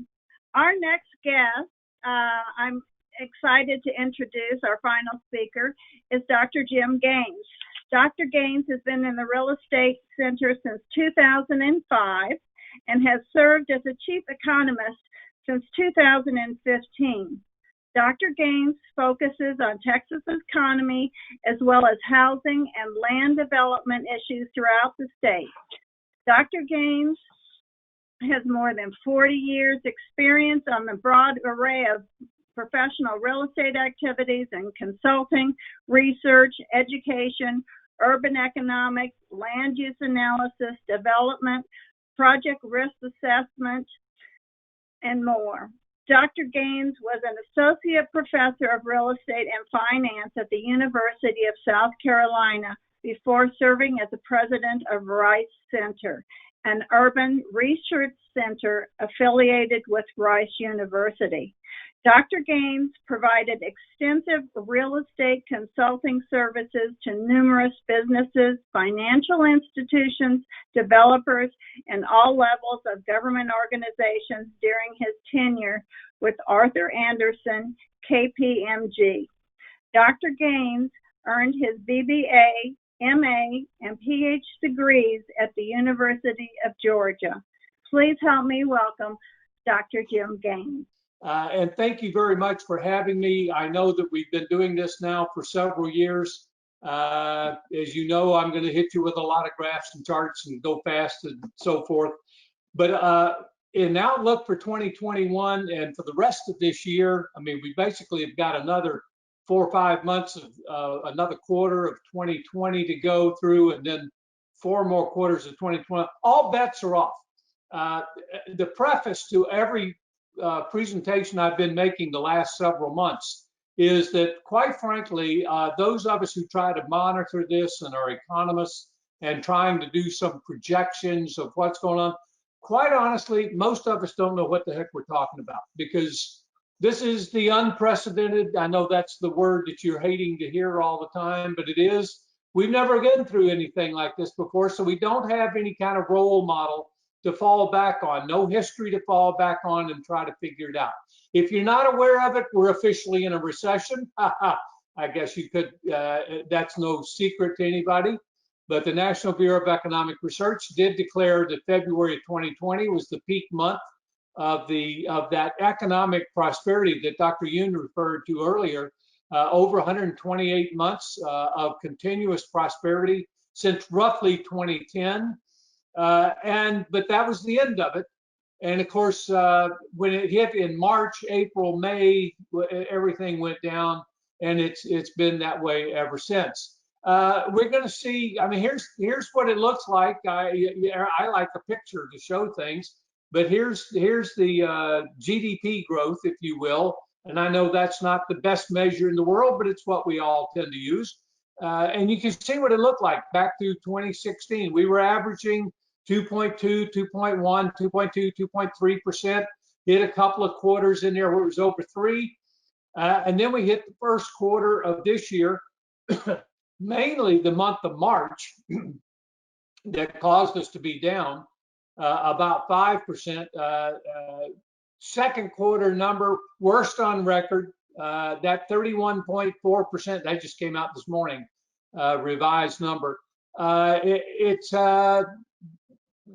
Our next guest, I'm excited to introduce our final speaker is Dr. Jim Gaines. Dr. Gaines has been in the Real Estate Center since 2005 and has served as a chief economist since 2015. Dr. Gaines focuses on Texas's economy as well as housing and land development issues throughout the state. Dr. Gaines has more than 40 years experience on the broad array of professional real estate activities and consulting, research, education, urban economics, land use analysis, development, project risk assessment, and more. Dr. Gaines was an associate professor of real estate and finance at the University of South Carolina before serving as the president of Rice Center, an urban research center affiliated with Rice University. Dr. Gaines provided extensive real estate consulting services to numerous businesses, financial institutions, developers, and all levels of government organizations during his tenure with Arthur Andersen, KPMG. Dr. Gaines earned his BBA, MA, and PhD degrees at the University of Georgia. Please help me welcome Dr. Jim Gaines. And thank you very much for having me. I know that we've been doing this now for several years. As you know, I'm going to hit you with a lot of graphs and charts and go fast and so forth. But in outlook for 2021 and for the rest of this year, I mean, we basically have got another 4 or 5 months of another quarter of 2020 to go through, and then 4 more quarters of 2020. All bets are off. The preface to every presentation I've been making the last several months is that, quite frankly, those of us who try to monitor this and are economists and trying to do some projections of what's going on, quite honestly, most of us don't know what the heck we're talking about, because this is the unprecedented. I know that's the word that you're hating to hear all the time, but it is. We've never been through anything like this before, so we don't have any kind of role model to fall back on, no history to fall back on and try to figure it out. If you're not aware of it, we're officially in a recession. I guess you could, that's no secret to anybody, but the National Bureau of Economic Research did declare that February of 2020 was the peak month of that economic prosperity that Dr. Yoon referred to earlier, over 128 months of continuous prosperity since roughly 2010. But that was the end of it. And of course, when it hit in March, April, May, everything went down, and it's been that way ever since. We're going to see. I mean, here's what it looks like. I like a picture to show things, but here's the GDP growth, if you will. And I know that's not the best measure in the world, but it's what we all tend to use. And you can see what it looked like back through 2016. We were averaging 2.2, 2.1, 2.2, 2.3%. Hit a couple of quarters in there where it was over 3. And then we hit the first quarter of this year, mainly the month of March, that caused us to be down about 5%. Second quarter number, worst on record, that 31.4%, that just came out this morning, revised number. It's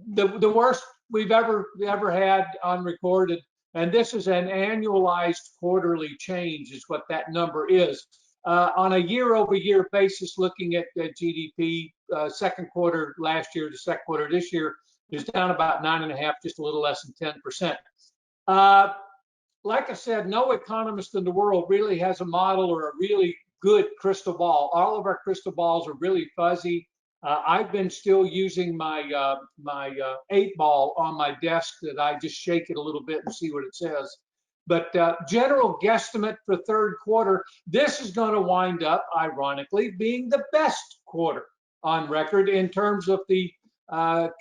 the worst we've ever had unrecorded, and this is an annualized quarterly change is what that number is. On a year-over-year basis, looking at GDP, second quarter last year to second quarter this year is down about 9.5%, just a little less than 10%. Like I said, no economist in the world really has a model or a really good crystal ball. All of our crystal balls are really fuzzy. I've been still using my 8-ball on my desk that I just shake it a little bit and see what it says. But general guesstimate for third quarter, this is going to wind up, ironically, being the best quarter on record in terms of the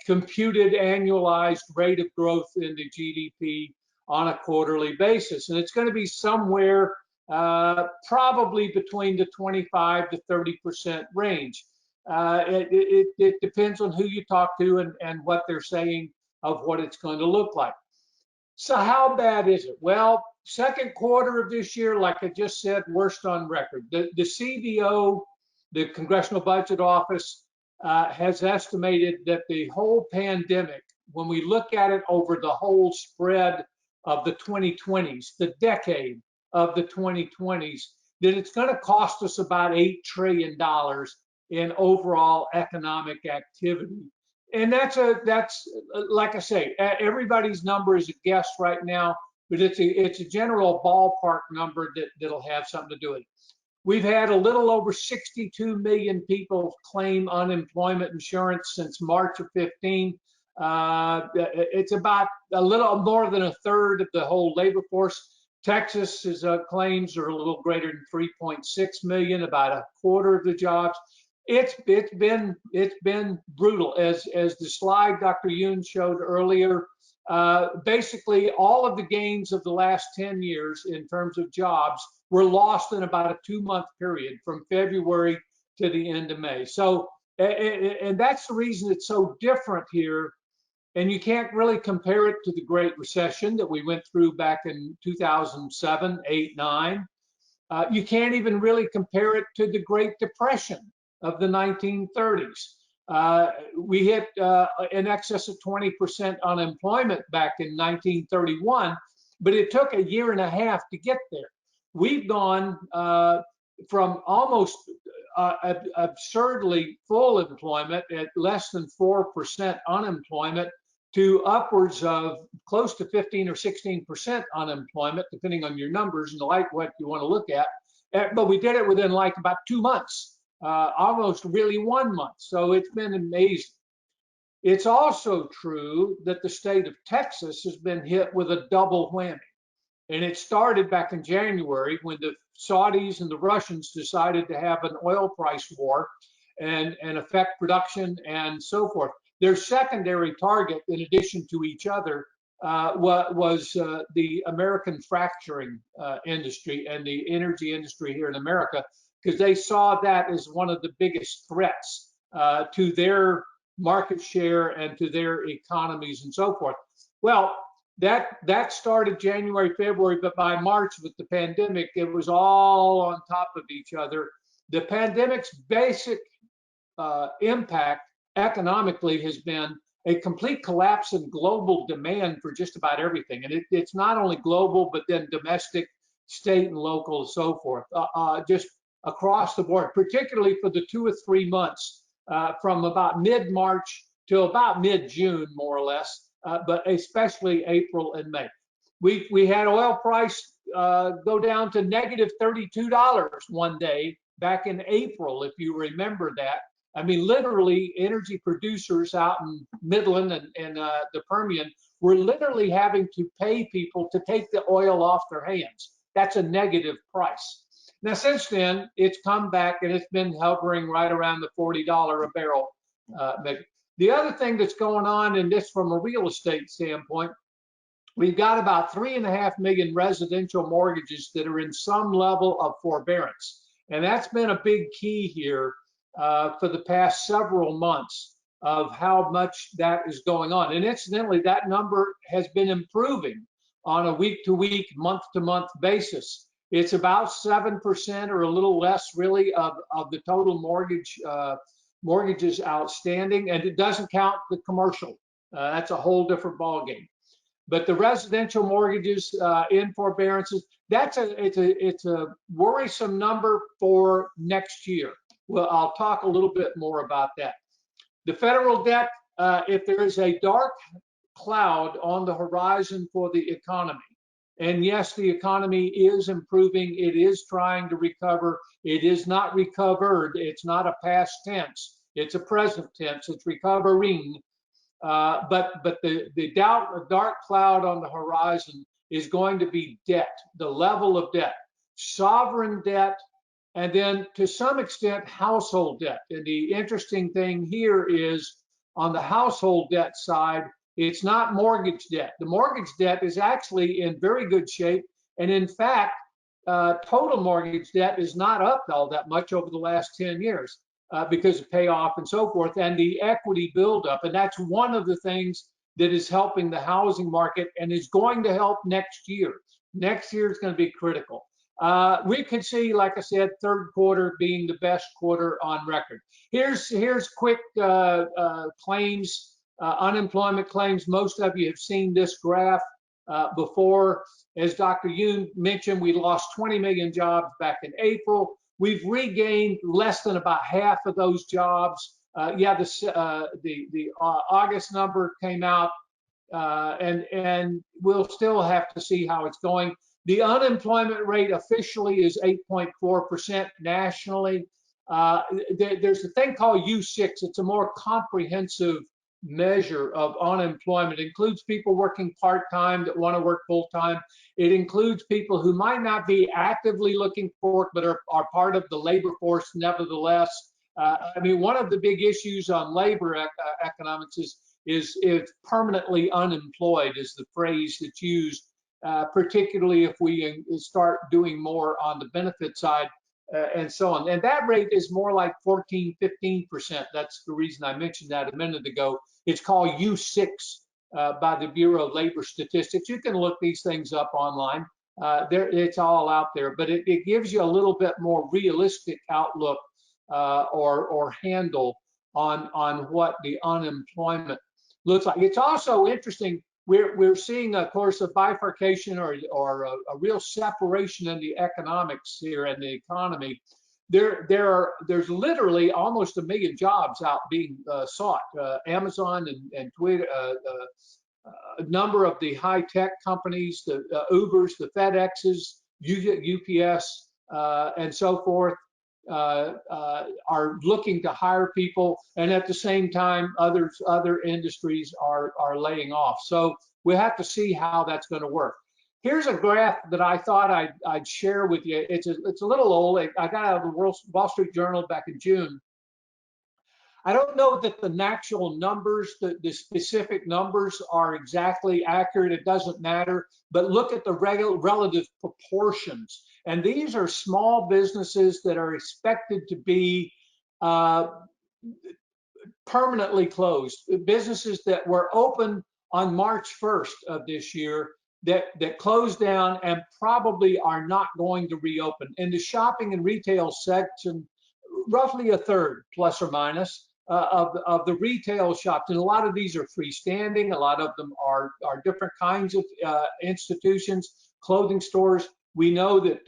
computed annualized rate of growth in the GDP on a quarterly basis. And it's going to be somewhere probably between the 25 to 30% range. It depends on who you talk to and what they're saying of what it's going to look like. So how bad is it? Well, second quarter of this year, like I just said, worst on record. The CBO, the Congressional Budget Office, has estimated that the whole pandemic, when we look at it over the whole spread of the 2020s, the decade of the 2020s, that it's going to cost us about $8 trillion in overall economic activity. And that's like I say, everybody's number is a guess right now, but it's a general ballpark number that'll have something to do with it. We've had a little over 62 million people claim unemployment insurance since March of 15. It's about a little more than a third of the whole labor force. Texas's claims are a little greater than 3.6 million, about a quarter of the jobs. It's been brutal. As the slide Dr. Yoon showed earlier, basically all of the gains of the last 10 years in terms of jobs were lost in about a 2-month period from February to the end of May. So, and that's the reason it's so different here. And you can't really compare it to the Great Recession that we went through back in 2007, 8, 9. You can't even really compare it to the Great Depression of the 1930s. We hit in excess of 20% unemployment back in 1931, but it took a year and a half to get there. We've gone from almost absurdly full employment at less than 4% unemployment to upwards of close to 15 or 16% unemployment, depending on your numbers and like what you want to look at. But we did it within like about 2 months, almost really 1 month. So it's been amazing. It's also true that the state of Texas has been hit with a double whammy. And it started back in January when the Saudis and the Russians decided to have an oil price war and affect production and so forth. Their secondary target, in addition to each other, was the American fracturing industry and the energy industry here in America, because they saw that as one of the biggest threats to their market share and to their economies and so forth. Well, that started January, February, but by March with the pandemic, it was all on top of each other. The pandemic's basic impact economically has been a complete collapse in global demand for just about everything. And it's not only global, but then domestic, state and local and so forth, just across the board, particularly for the 2 or 3 months from about mid-March to about mid-June, more or less, but especially April and May. We had oil price go down to negative $32 one day back in April, if you remember that. I mean, literally, energy producers out in Midland and the Permian were literally having to pay people to take the oil off their hands. That's a negative price. Now, since then, it's come back and it's been hovering right around the $40 a barrel. The other thing that's going on, and this from a real estate standpoint, we've got about 3.5 million residential mortgages that are in some level of forbearance. And that's been a big key here for the past several months of how much that is going on. And incidentally, that number has been improving on a week-to-week, month-to-month basis. It's about 7% or a little less really of the total mortgages outstanding, and it doesn't count the commercial. That's a whole different ballgame. But the residential mortgages in forbearances, it's a worrisome number for next year. Well, I'll talk a little bit more about that. The federal debt, if there is a dark cloud on the horizon for the economy, and yes, the economy is improving, it is trying to recover, it is not recovered, it's not a past tense, it's a present tense, it's recovering. But the dark cloud on the horizon is going to be debt, the level of debt, sovereign debt, and then to some extent household debt. And the interesting thing here is on the household debt side, it's not mortgage debt. The mortgage debt is actually in very good shape. And in fact, total mortgage debt is not up all that much over the last 10 years because of payoff and so forth, and the equity buildup. And that's one of the things that is helping the housing market and is going to help next year. Next year is going to be critical. We could see, like I said, third quarter being the best quarter on record. Here's quick claims, unemployment claims. Most of you have seen this graph before. As Dr. Yoon mentioned, we lost 20 million jobs back in April. We've regained less than about half of those jobs. The August number came out, and we'll still have to see how it's going. The unemployment rate officially is 8.4% nationally. There's a thing called U6. It's a more comprehensive measure of unemployment. It includes people working part-time that want to work full-time. It includes people who might not be actively looking for it, but are part of the labor force nevertheless. I mean, one of the big issues on labor economics is permanently unemployed is the phrase that's used, particularly if we start doing more on the benefit side and so on. And that rate is more like 14, 15%. That's the reason I mentioned that a minute ago. It's called U6 by the Bureau of Labor Statistics. You can look these things up online. It's all out there, but it gives you a little bit more realistic outlook or handle on what the unemployment looks like. It's also interesting. We're seeing, of course, a bifurcation or a real separation in the economics here and the economy. There's literally almost 1 million jobs out being sought. Amazon and Twitter, a number of the high-tech companies, the Ubers, the FedExes, UPS, and so forth, are looking to hire people, and at the same time, other industries are laying off. So we have to see how that's going to work. Here's a graph that I thought I'd share with you. It's a little old. I got out of the Wall Street Journal back in June. I don't know that the actual numbers, the specific numbers are exactly accurate. It doesn't matter. But look at the relative proportions. And these are small businesses that are expected to be permanently closed. Businesses that were open on March 1st of this year that closed down and probably are not going to reopen. In the shopping and retail section, roughly a third, plus or minus, of the retail shops, and a lot of these are freestanding. A lot of them are different kinds of institutions, clothing stores. We know that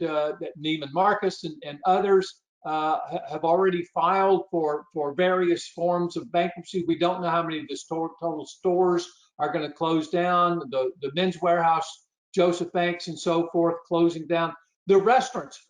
Neiman Marcus and others have already filed for various forms of bankruptcy. We don't know how many of the total stores are going to close down. The Men's Warehouse, Joseph Banks, and so forth closing down. The restaurants.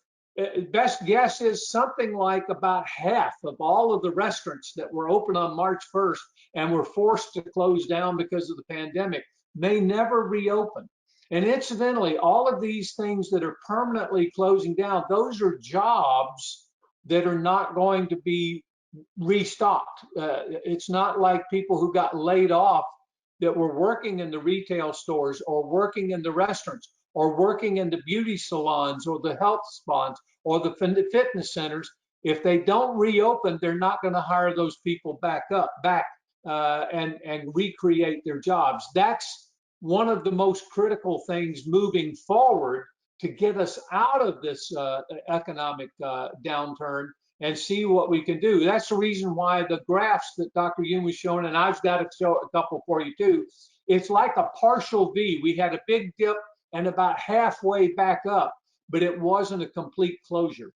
Best guess is something like about half of all of the restaurants that were open on March 1st and were forced to close down because of the pandemic may never reopen. And incidentally, all of these things that are permanently closing down, those are jobs that are not going to be restocked. It's not like people who got laid off that were working in the retail stores or working in the restaurants or working in the beauty salons or the health spas or the fitness centers. If they don't reopen, they're not going to hire those people back and recreate their jobs. That's one of the most critical things moving forward to get us out of this economic downturn and see what we can do. That's the reason why the graphs that Dr. Yoon was showing, and I've got to show a couple for you too, it's like a partial V. We had a big dip and about halfway back up, but it wasn't a complete closure.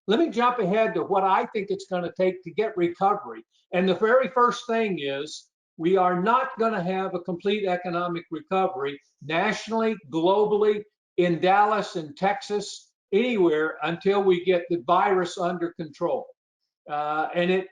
Let me jump ahead to what I think it's going to take to get recovery. And the very first thing is we are not going to have a complete economic recovery nationally, globally, in Dallas, in Texas, anywhere until we get the virus under control. And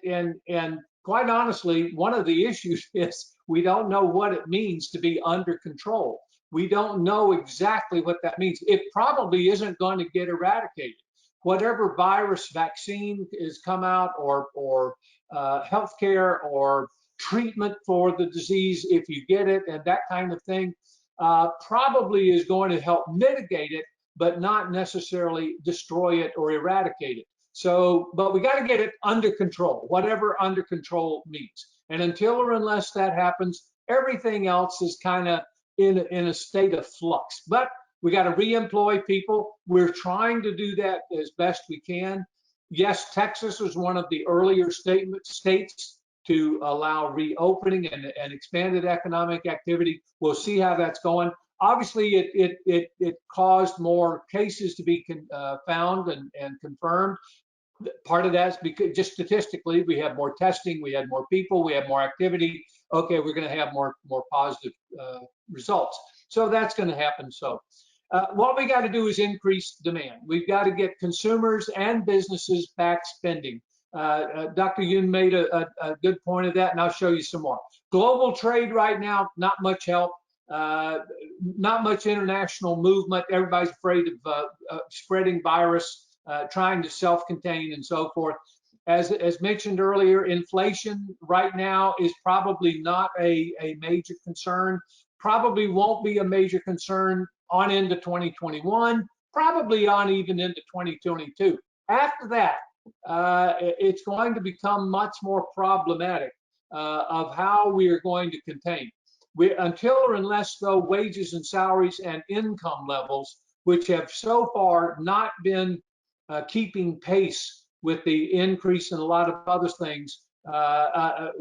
quite honestly, one of the issues is we don't know what it means to be under control. We don't know exactly what that means. It probably isn't going to get eradicated. Whatever virus vaccine has come out or healthcare or treatment for the disease, if you get it and that kind of thing, probably is going to help mitigate it, but not necessarily destroy it or eradicate it. So, but we got to get it under control, whatever under control means. And until or unless that happens, everything else is kind of in a state of flux. But We got to reemploy people. We're trying to do that as best we can. Yes, Texas was one of the earlier states to allow reopening and expanded economic activity. We'll see how that's going. Obviously, it caused more cases to be found and confirmed. Part of that is because just statistically, we have more testing, we had more people, we have more activity. Okay, we're going to have more positive results. So that's going to happen. So what we got to do is increase demand. We've got to get consumers and businesses back spending. Dr. Yoon made a good point of that, and I'll show you some more. Global trade right now, not much help. Not much international movement. Everybody's afraid of spreading virus, trying to self-contain and so forth. As mentioned earlier, inflation right now is probably not a major concern. Probably won't be a major concern on into 2021, probably on even into 2022. After that, it's going to become much more problematic of how we are going to contain. Until or unless, though, wages and salaries and income levels, which have so far not been keeping pace with the increase in a lot of other things,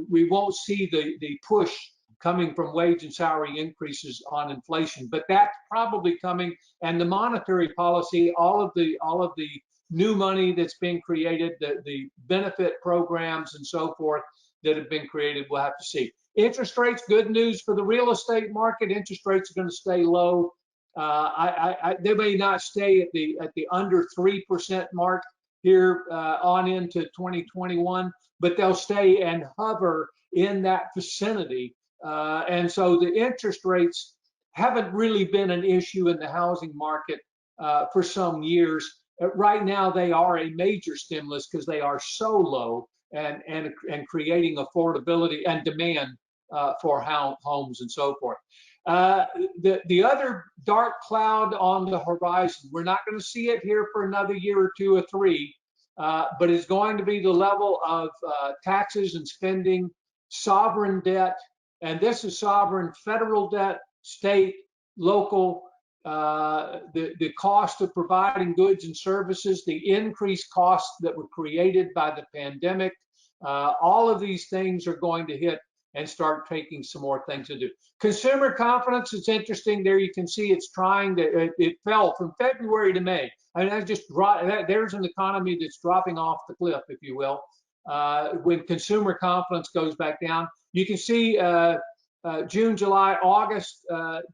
we won't see the push coming from wage and salary increases on inflation. But that's probably coming, and the monetary policy, all of the new money that's being created, the benefit programs and so forth that have been created, we'll have to see. Interest rates, good news for the real estate market. Interest rates are going to stay low. They may not stay at the under 3% mark here on into 2021, but they'll stay and hover in that vicinity. And so the interest rates haven't really been an issue in the housing market for some years. Right now, they are a major stimulus because they are so low and creating affordability and demand for homes and so forth. The other dark cloud on the horizon, we're not going to see it here for another year or two or three, but it's going to be the level of taxes and spending, sovereign debt, and this is sovereign federal debt, state, local, the cost of providing goods and services, the increased costs that were created by the pandemic. All of these things are going to hit and start taking some more things to do. Consumer confidence, it's interesting. There you can see it's trying to, it fell from February to May. I mean, there's an economy that's dropping off the cliff, if you will. When consumer confidence goes back down, you can see June, July, August,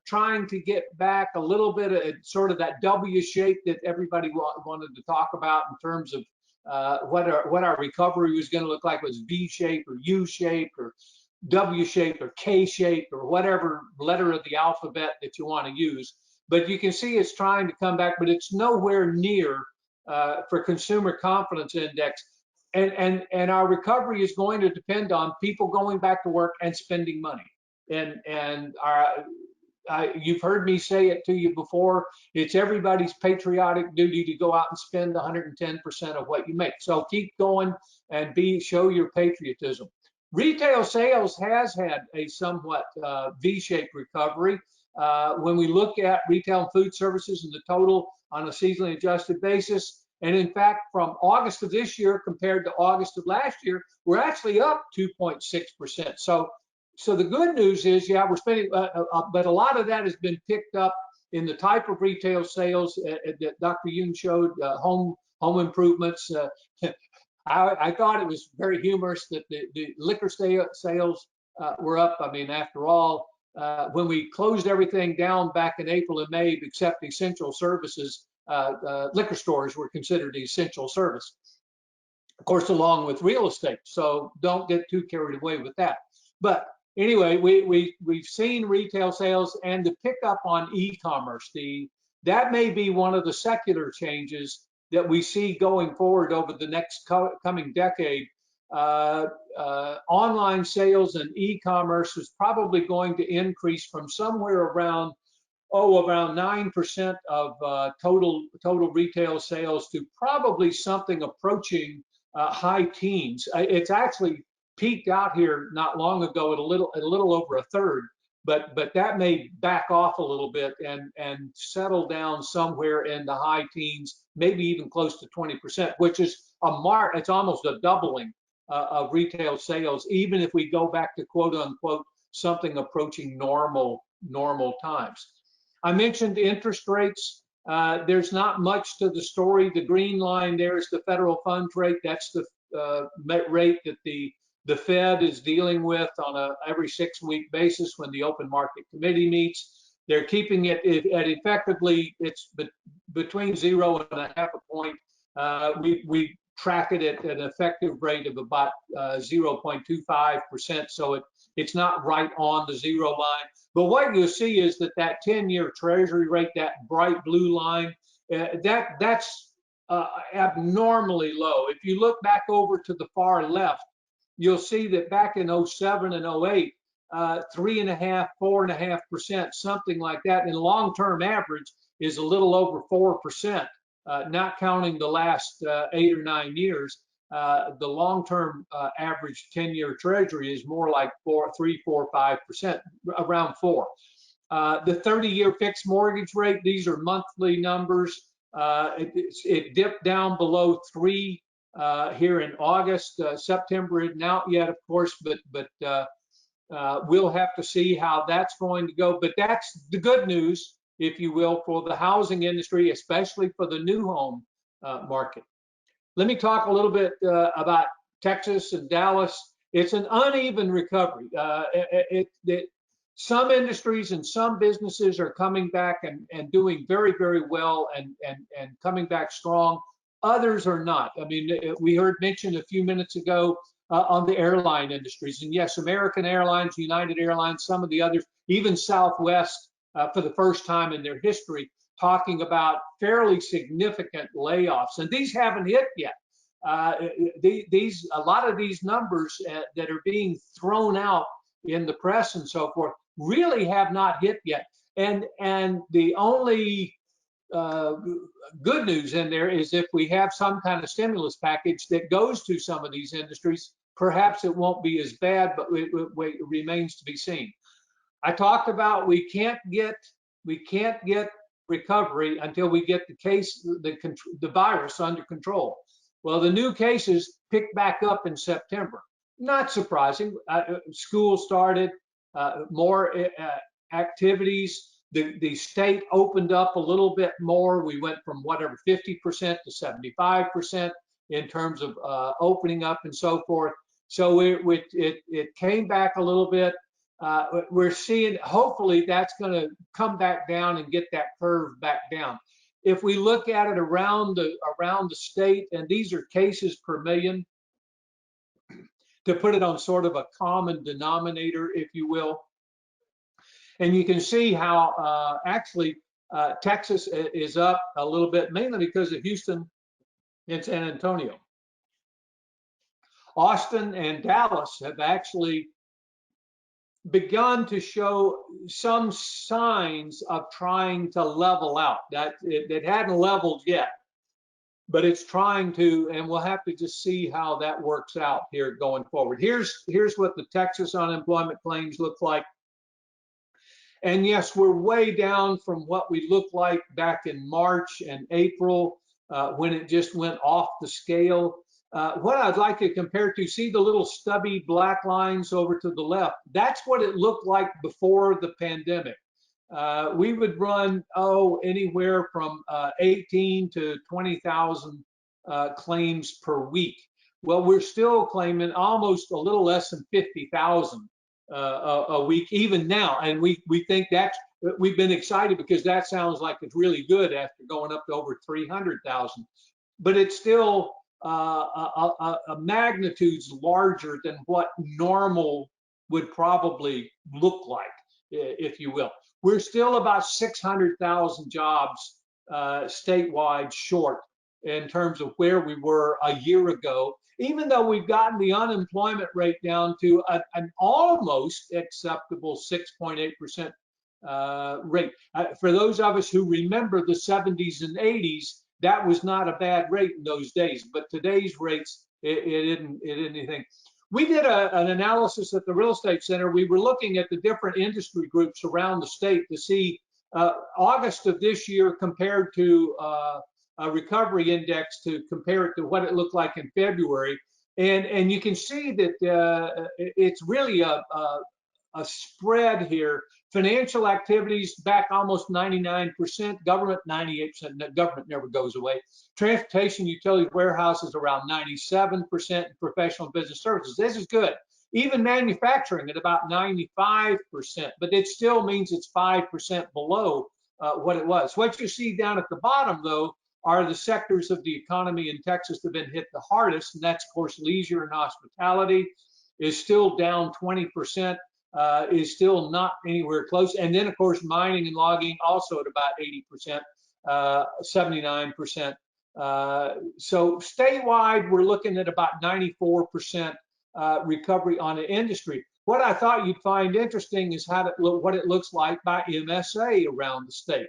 trying to get back a little bit of sort of that W shape that everybody wanted to talk about in terms of what our recovery was going to look like. Was V shape or U shape or W shape or K shape or whatever letter of the alphabet that you want to use. But you can see it's trying to come back, but it's nowhere near for consumer confidence index. And our recovery is going to depend on people going back to work and spending money. And you've heard me say it to you before. It's everybody's patriotic duty to go out and spend 110% of what you make. So keep going and show your patriotism. Retail sales has had a somewhat V-shaped recovery. When we look at retail and food services in the total on a seasonally adjusted basis, and in fact, from August of this year compared to August of last year, we're actually up 2.6%. So the good news is, yeah, we're spending, but a lot of that has been picked up in the type of retail sales that Dr. Yoon showed, home improvements. I thought it was very humorous that the liquor sales were up. I mean, after all, when we closed everything down back in April and May, except essential services, liquor stores were considered essential service, of course, along with real estate. So don't get too carried away with that. But anyway, we've seen retail sales and the pickup on e-commerce. That may be one of the secular changes that we see going forward over the next coming decade. Online sales and e-commerce is probably going to increase from somewhere around 9% of total retail sales to probably something approaching high teens. It's actually peaked out here not long ago at a little over a third but that may back off a little bit and settle down somewhere in the high teens, maybe even close to 20%, which is it's almost a doubling of retail sales, even if we go back to quote unquote something approaching normal times. I mentioned interest rates. There's not much to the story. The green line there is the federal funds rate. That's the rate that the Fed is dealing with on a every 6-week basis when the open market committee meets. They're keeping it at effectively, it's between 0.5 point. We track it at an effective rate of about 0.25%. So it's not right on the zero line. But what you'll see is that 10-year Treasury rate, that bright blue line, that's abnormally low. If you look back over to the far left, you'll see that back in 07 and 08, 3.5%, 4.5%, something like that. And long-term average is a little over 4%, not counting the last 8 or 9 years. The long-term average 10-year Treasury is more like 3, 4, 5%, around 4. The 30-year fixed mortgage rate, these are monthly numbers. It dipped down below 3 here in August. September isn't out yet, of course, but we'll have to see how that's going to go. But that's the good news, if you will, for the housing industry, especially for the new home market. Let me talk a little bit about Texas and Dallas. It's an uneven recovery. Some industries and some businesses are coming back and doing very, very well and coming back strong. Others are not. I mean, we heard mentioned a few minutes ago on the airline industries. And yes, American Airlines, United Airlines, some of the others, even Southwest for the first time in their history, talking about fairly significant layoffs. And these haven't hit yet. A lot of these numbers that are being thrown out in the press and so forth really have not hit yet. And the only good news in there is if we have some kind of stimulus package that goes to some of these industries, perhaps it won't be as bad, but it remains to be seen. I talked about we can't get recovery until we get the virus under control. Well, the new cases picked back up in September. Not surprising. School started, more activities. The state opened up a little bit more. We went from whatever 50% to 75% in terms of opening up and so forth. So it came back a little bit. We're seeing, hopefully that's going to come back down and get that curve back down. If we look at it around the state, and these are cases per million, to put it on sort of a common denominator, if you will. And you can see how actually Texas is up a little bit, mainly because of Houston and San Antonio. Austin and Dallas have actually begun to show some signs of trying to level out. That it hadn't leveled yet, but it's trying to, and we'll have to just see how that works out here going forward. Here's what the Texas unemployment claims look like. And yes, we're way down from what we looked like back in March and April when it just went off the scale. What I'd like to compare to, see the little stubby black lines over to the left? That's what it looked like before the pandemic. We would run, anywhere from 18 to 20,000 claims per week. Well, we're still claiming almost a little less than 50,000 a week, even now. And we think we've been excited because that sounds like it's really good after going up to over 300,000. But it's still a magnitudes larger than what normal would probably look like, if you will. We're still about 600,000 jobs statewide short in terms of where we were a year ago, even though we've gotten the unemployment rate down to an almost acceptable 6.8% rate. For those of us who remember the 70s and 80s, that was not a bad rate in those days, but today's rates, it isn't anything. We did an analysis at the Real Estate Center. We were looking at the different industry groups around the state to see August of this year compared to a recovery index to compare it to what it looked like in February. And you can see that it's really a spread here. Financial activities back almost 99%, government 98%, government never goes away. Transportation, utilities, warehouses around 97%, and professional business services. This is good. Even manufacturing at about 95%, but it still means it's 5% below what it was. What you see down at the bottom, though, are the sectors of the economy in Texas that have been hit the hardest, and that's, of course, leisure and hospitality is still down 20%. Is still not anywhere close. And then, of course, mining and logging also at about 80%, 79%. So statewide, we're looking at about 94% recovery on the industry. What I thought you'd find interesting is what it looks like by MSA around the state.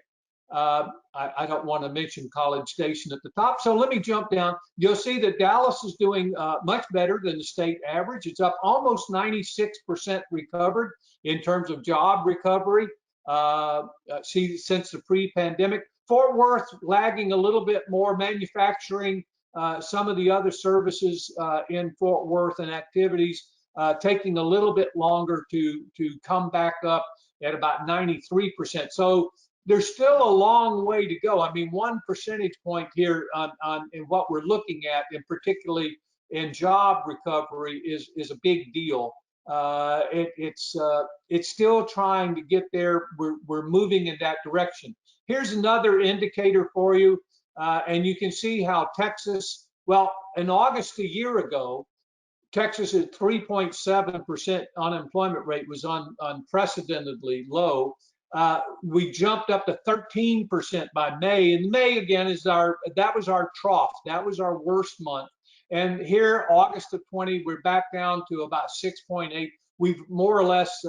I don't want to mention College Station at the top, so let me jump down. You'll see that Dallas is doing much better than the state average. It's up almost 96% recovered in terms of job recovery since the pre-pandemic. Fort Worth lagging a little bit more, manufacturing, some of the other services in Fort Worth and activities taking a little bit longer to come back up at about 93%. So there's still a long way to go. I mean, 1 percentage point here in what we're looking at, and particularly in job recovery, is a big deal. It's still trying to get there. We're moving in that direction. Here's another indicator for you, and you can see how Texas, well, in August a year ago, Texas at 3.7% unemployment rate was unprecedentedly low. We jumped up to 13% by May, and May again that was our trough. That was our worst month. And here, August of 20, we're back down to about 6.8. We've more or less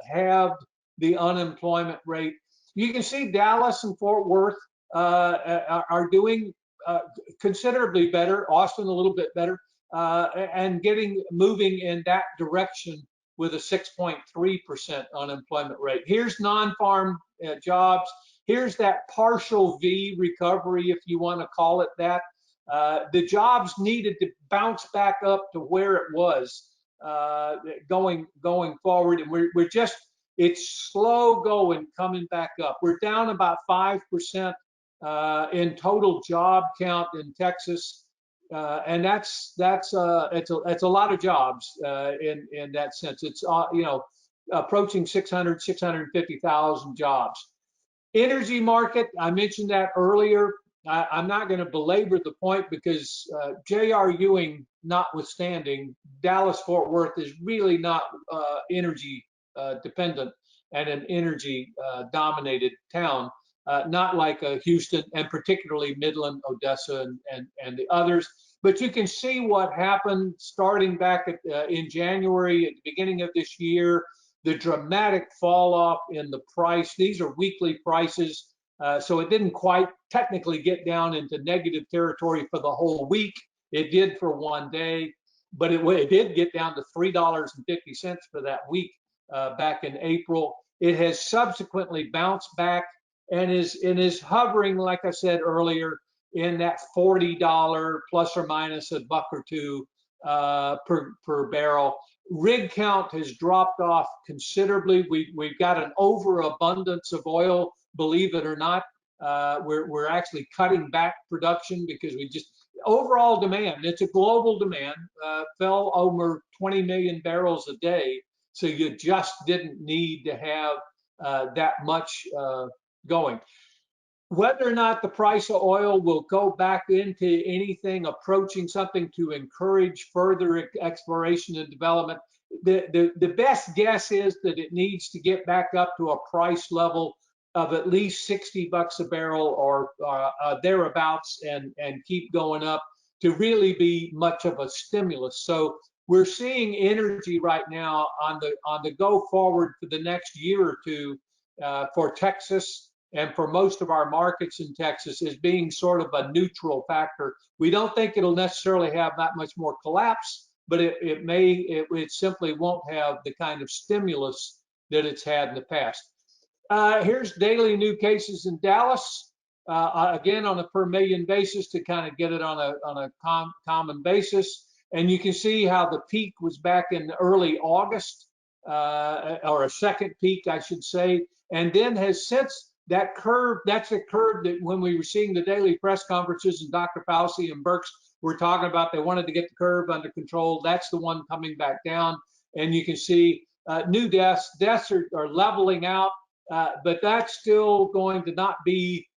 halved the unemployment rate. You can see Dallas and Fort Worth are doing considerably better. Austin a little bit better, and moving in that direction with a 6.3% unemployment rate. Here's non-farm jobs. Here's that partial V recovery, if you want to call it that. The jobs needed to bounce back up to where it was going forward, and it's slow going, coming back up. We're down about 5% in total job count in Texas. And it's a lot of jobs in that sense. It's approaching 650,000 jobs. Energy market, I mentioned that earlier. I'm not going to belabor the point because J.R. Ewing notwithstanding, Dallas-Fort Worth is really not energy dependent and an energy dominated town. Not like Houston, and particularly Midland, Odessa, and the others. But you can see what happened starting back in January, at the beginning of this year, the dramatic fall off in the price. These are weekly prices, so it didn't quite technically get down into negative territory for the whole week. It did for one day, but it did get down to $3.50 for that week back in April. It has subsequently bounced back and is hovering, like I said earlier, in that $40 plus or minus a buck or two per barrel. Rig count has dropped off considerably. We've got an overabundance of oil, believe it or not. We're actually cutting back production because overall demand, it's a global demand, fell over 20 million barrels a day. So you just didn't need to have that much going. Whether or not the price of oil will go back into anything approaching something to encourage further exploration and development, the best guess is that it needs to get back up to a price level of at least 60 bucks a barrel or thereabouts, and keep going up to really be much of a stimulus. So we're seeing energy right now on the go forward for the next year or two for Texas and for most of our markets in Texas as being sort of a neutral factor. We don't think it'll necessarily have that much more collapse, but it simply won't have the kind of stimulus that it's had in the past. Here's daily new cases in Dallas. Again, on a per million basis to kind of get it on a common basis. And you can see how the peak was back in early August, or a second peak, I should say, and then has since that curve, that's a curve that when we were seeing the daily press conferences and Dr. Fauci and Birx were talking about, they wanted to get the curve under control. That's the one coming back down. And you can see new deaths are leveling out, but that's still going to not be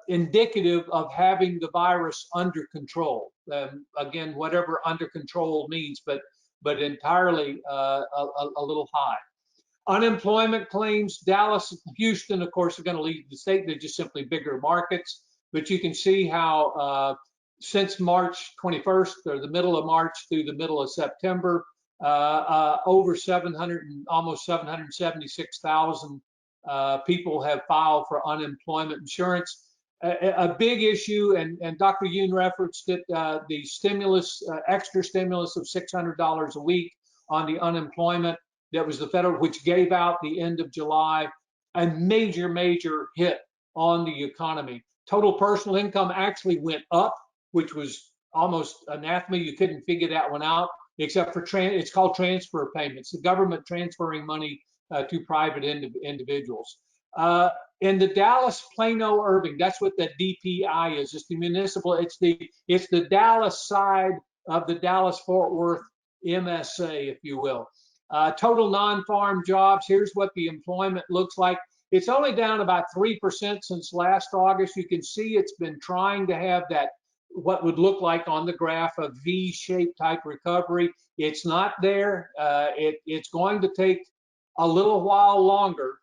indicative of having the virus under control. Again, whatever under control means, but entirely a little high. Unemployment claims, Dallas and Houston, of course, are going to lead the state. They're just simply bigger markets. But you can see how since March 21st, or the middle of March through the middle of September, over 700 and almost 776,000 people have filed for unemployment insurance. A big issue, and Dr. Yoon referenced it, the stimulus, extra stimulus of $600 a week on the unemployment. That was the federal, which gave out the end of July, a major hit on the economy. Total personal income actually went up, which was almost anathema. You couldn't figure that one out, except for it's called transfer payments, the government transferring money to private individuals. In the Dallas, Plano, Irving, that's what the DPI is. It's the municipal. It's the Dallas side of the Dallas-Fort Worth MSA, if you will. Total non-farm jobs. Here's what the employment looks like. It's only down about 3% since last August. You can see it's been trying to have that, what would look like on the graph, a V-shaped type recovery. It's not there. It's going to take a little while longer.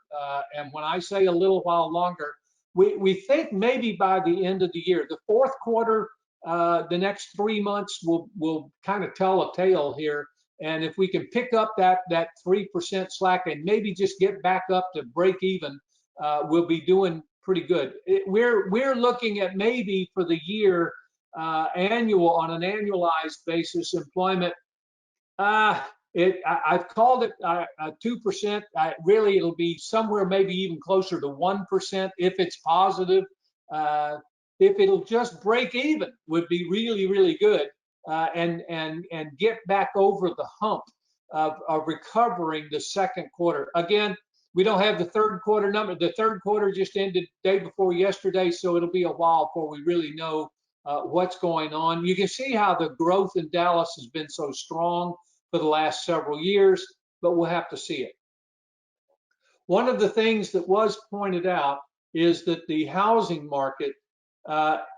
And when I say a little while longer, we think maybe by the end of the year, the fourth quarter, the next 3 months will kind of tell a tale here. And if we can pick up that 3% slack and maybe just get back up to break even, we'll be doing pretty good. We're looking at maybe for the year, on an annualized basis, employment. I've called it 2%. Really, it'll be somewhere maybe even closer to 1% if it's positive. If it'll just break even, would be really good. And get back over the hump of recovering the second quarter. Again, we don't have the third quarter number. The third quarter just ended day before yesterday, so it'll be a while before we really know what's going on. You can see how the growth in Dallas has been so strong for the last several years, but we'll have to see it. One of the things that was pointed out is that the housing market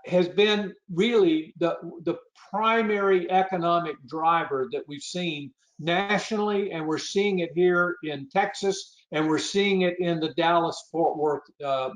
has been really the primary economic driver that we've seen nationally, and we're seeing it here in Texas, and we're seeing it in the Dallas-Fort Worth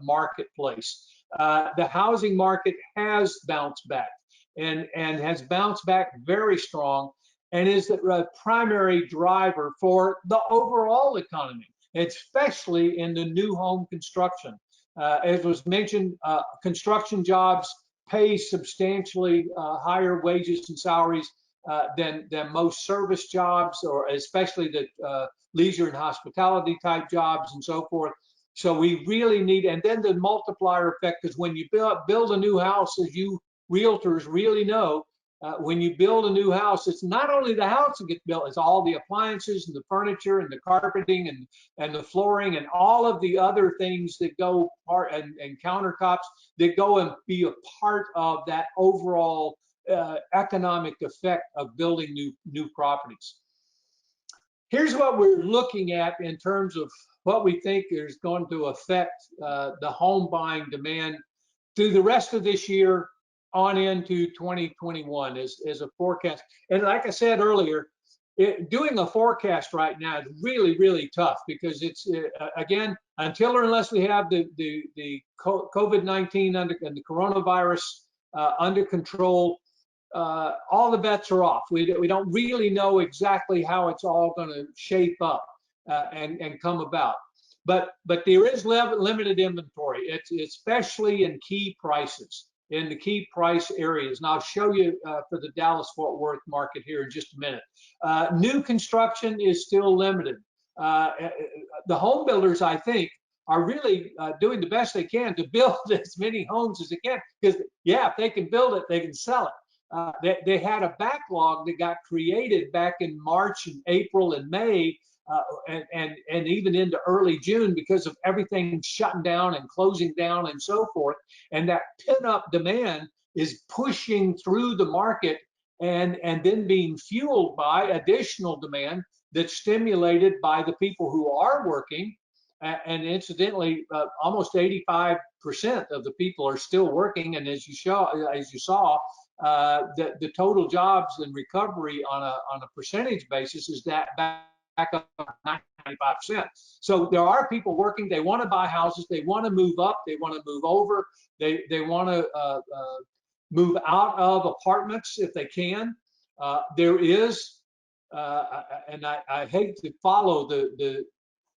marketplace. The housing market has bounced back and has bounced back very strong, and is the primary driver for the overall economy, especially in the new home construction. As was mentioned, construction jobs pay substantially higher wages and salaries than most service jobs, or especially the leisure and hospitality type jobs and so forth. So we really need, and then the multiplier effect, because when you build a new house, as you realtors really know, when you build a new house, it's not only the house that gets built, it's all the appliances and the furniture and the carpeting and the flooring and all of the other things that go part, and countertops that go and be a part of that overall economic effect of building new properties. Here's what we're looking at in terms of what we think is going to affect the home buying demand through the rest of this year on into 2021 as a forecast. And like I said earlier, doing a forecast right now is really tough, because it's again, until or unless we have the COVID-19 and the coronavirus under control, all the bets are off. We don't really know exactly how it's all going to shape up and come about. But there is limited inventory. It's especially in key prices. in the key price areas. And I'll show you for the Dallas-Fort Worth market here in just a minute. New construction is still limited. The home builders, I think, are really doing the best they can to build as many homes as they can, because yeah, if they can build it, they can sell it. They had a backlog that got created back in March and April and May, and even into early June, because of everything shutting down and closing down and so forth. And that pent-up demand is pushing through the market and then being fueled by additional demand that's stimulated by the people who are working. And incidentally, almost 85% of the people are still working. And as you saw, the total jobs and recovery on a percentage basis is that back up 95%. So there are people working. They want to buy houses. They want to move up. They want to move over. They want to move out of apartments if they can. There is, and I hate to follow the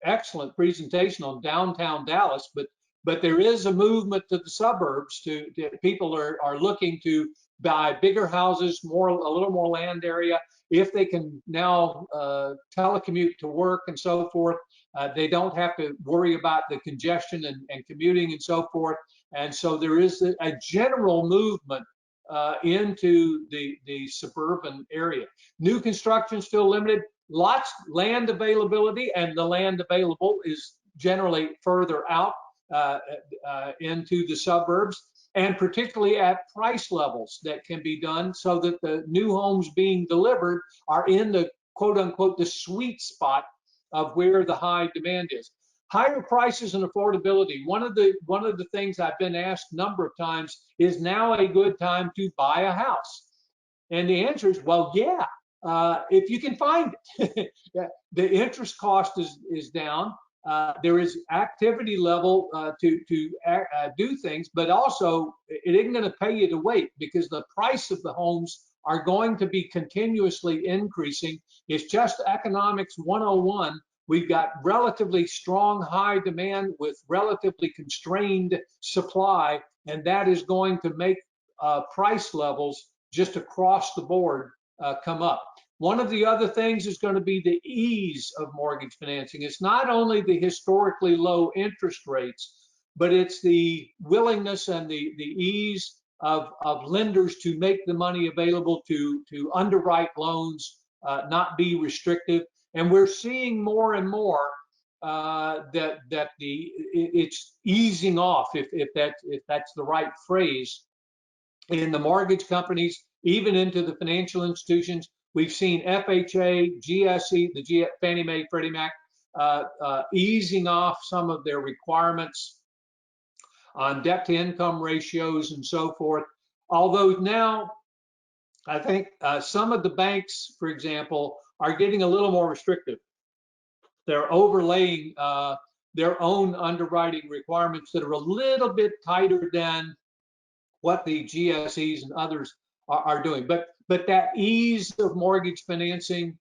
excellent presentation on downtown Dallas, but there is a movement to the suburbs. People are looking to buy bigger houses, a little more land area. If they can now telecommute to work and so forth, they don't have to worry about the congestion and commuting and so forth. And so there is a general movement into the suburban area. New construction still limited. Lots land availability, and the land available is generally further out into the suburbs, and particularly at price levels that can be done so that the new homes being delivered are in the quote unquote the sweet spot of where the high demand is. Higher prices and affordability. One of the things I've been asked a number of times is now a good time to buy a house? And the answer is, well, yeah. If you can find it. The interest cost is down. There is activity level to do things, but also it isn't going to pay you to wait, because the price of the homes are going to be continuously increasing. It's just economics 101. We've got relatively strong high demand with relatively constrained supply, and that is going to make price levels just across the board come up. One of the other things is going to be the ease of mortgage financing. It's not only the historically low interest rates, but it's the willingness and the ease of lenders to make the money available to underwrite loans, not be restrictive. And we're seeing more and more that it's easing off, if that's the right phrase, in the mortgage companies, even into the financial institutions. We've seen FHA, GSE, Fannie Mae, Freddie Mac, easing off some of their requirements on debt to income ratios and so forth. Although now, I think some of the banks, for example, are getting a little more restrictive. They're overlaying their own underwriting requirements that are a little bit tighter than what the GSEs and others are doing. But that ease of mortgage financing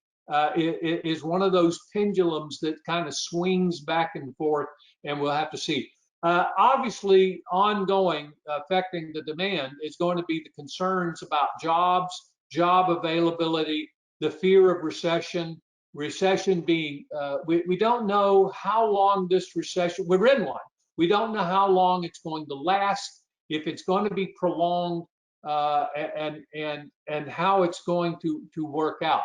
is one of those pendulums that kind of swings back and forth, and we'll have to see. Obviously, ongoing affecting the demand is going to be the concerns about jobs, job availability, the fear of recession being, we don't know how long this recession, we're in one. We don't know how long it's going to last, if it's going to be prolonged, and how it's going to work out.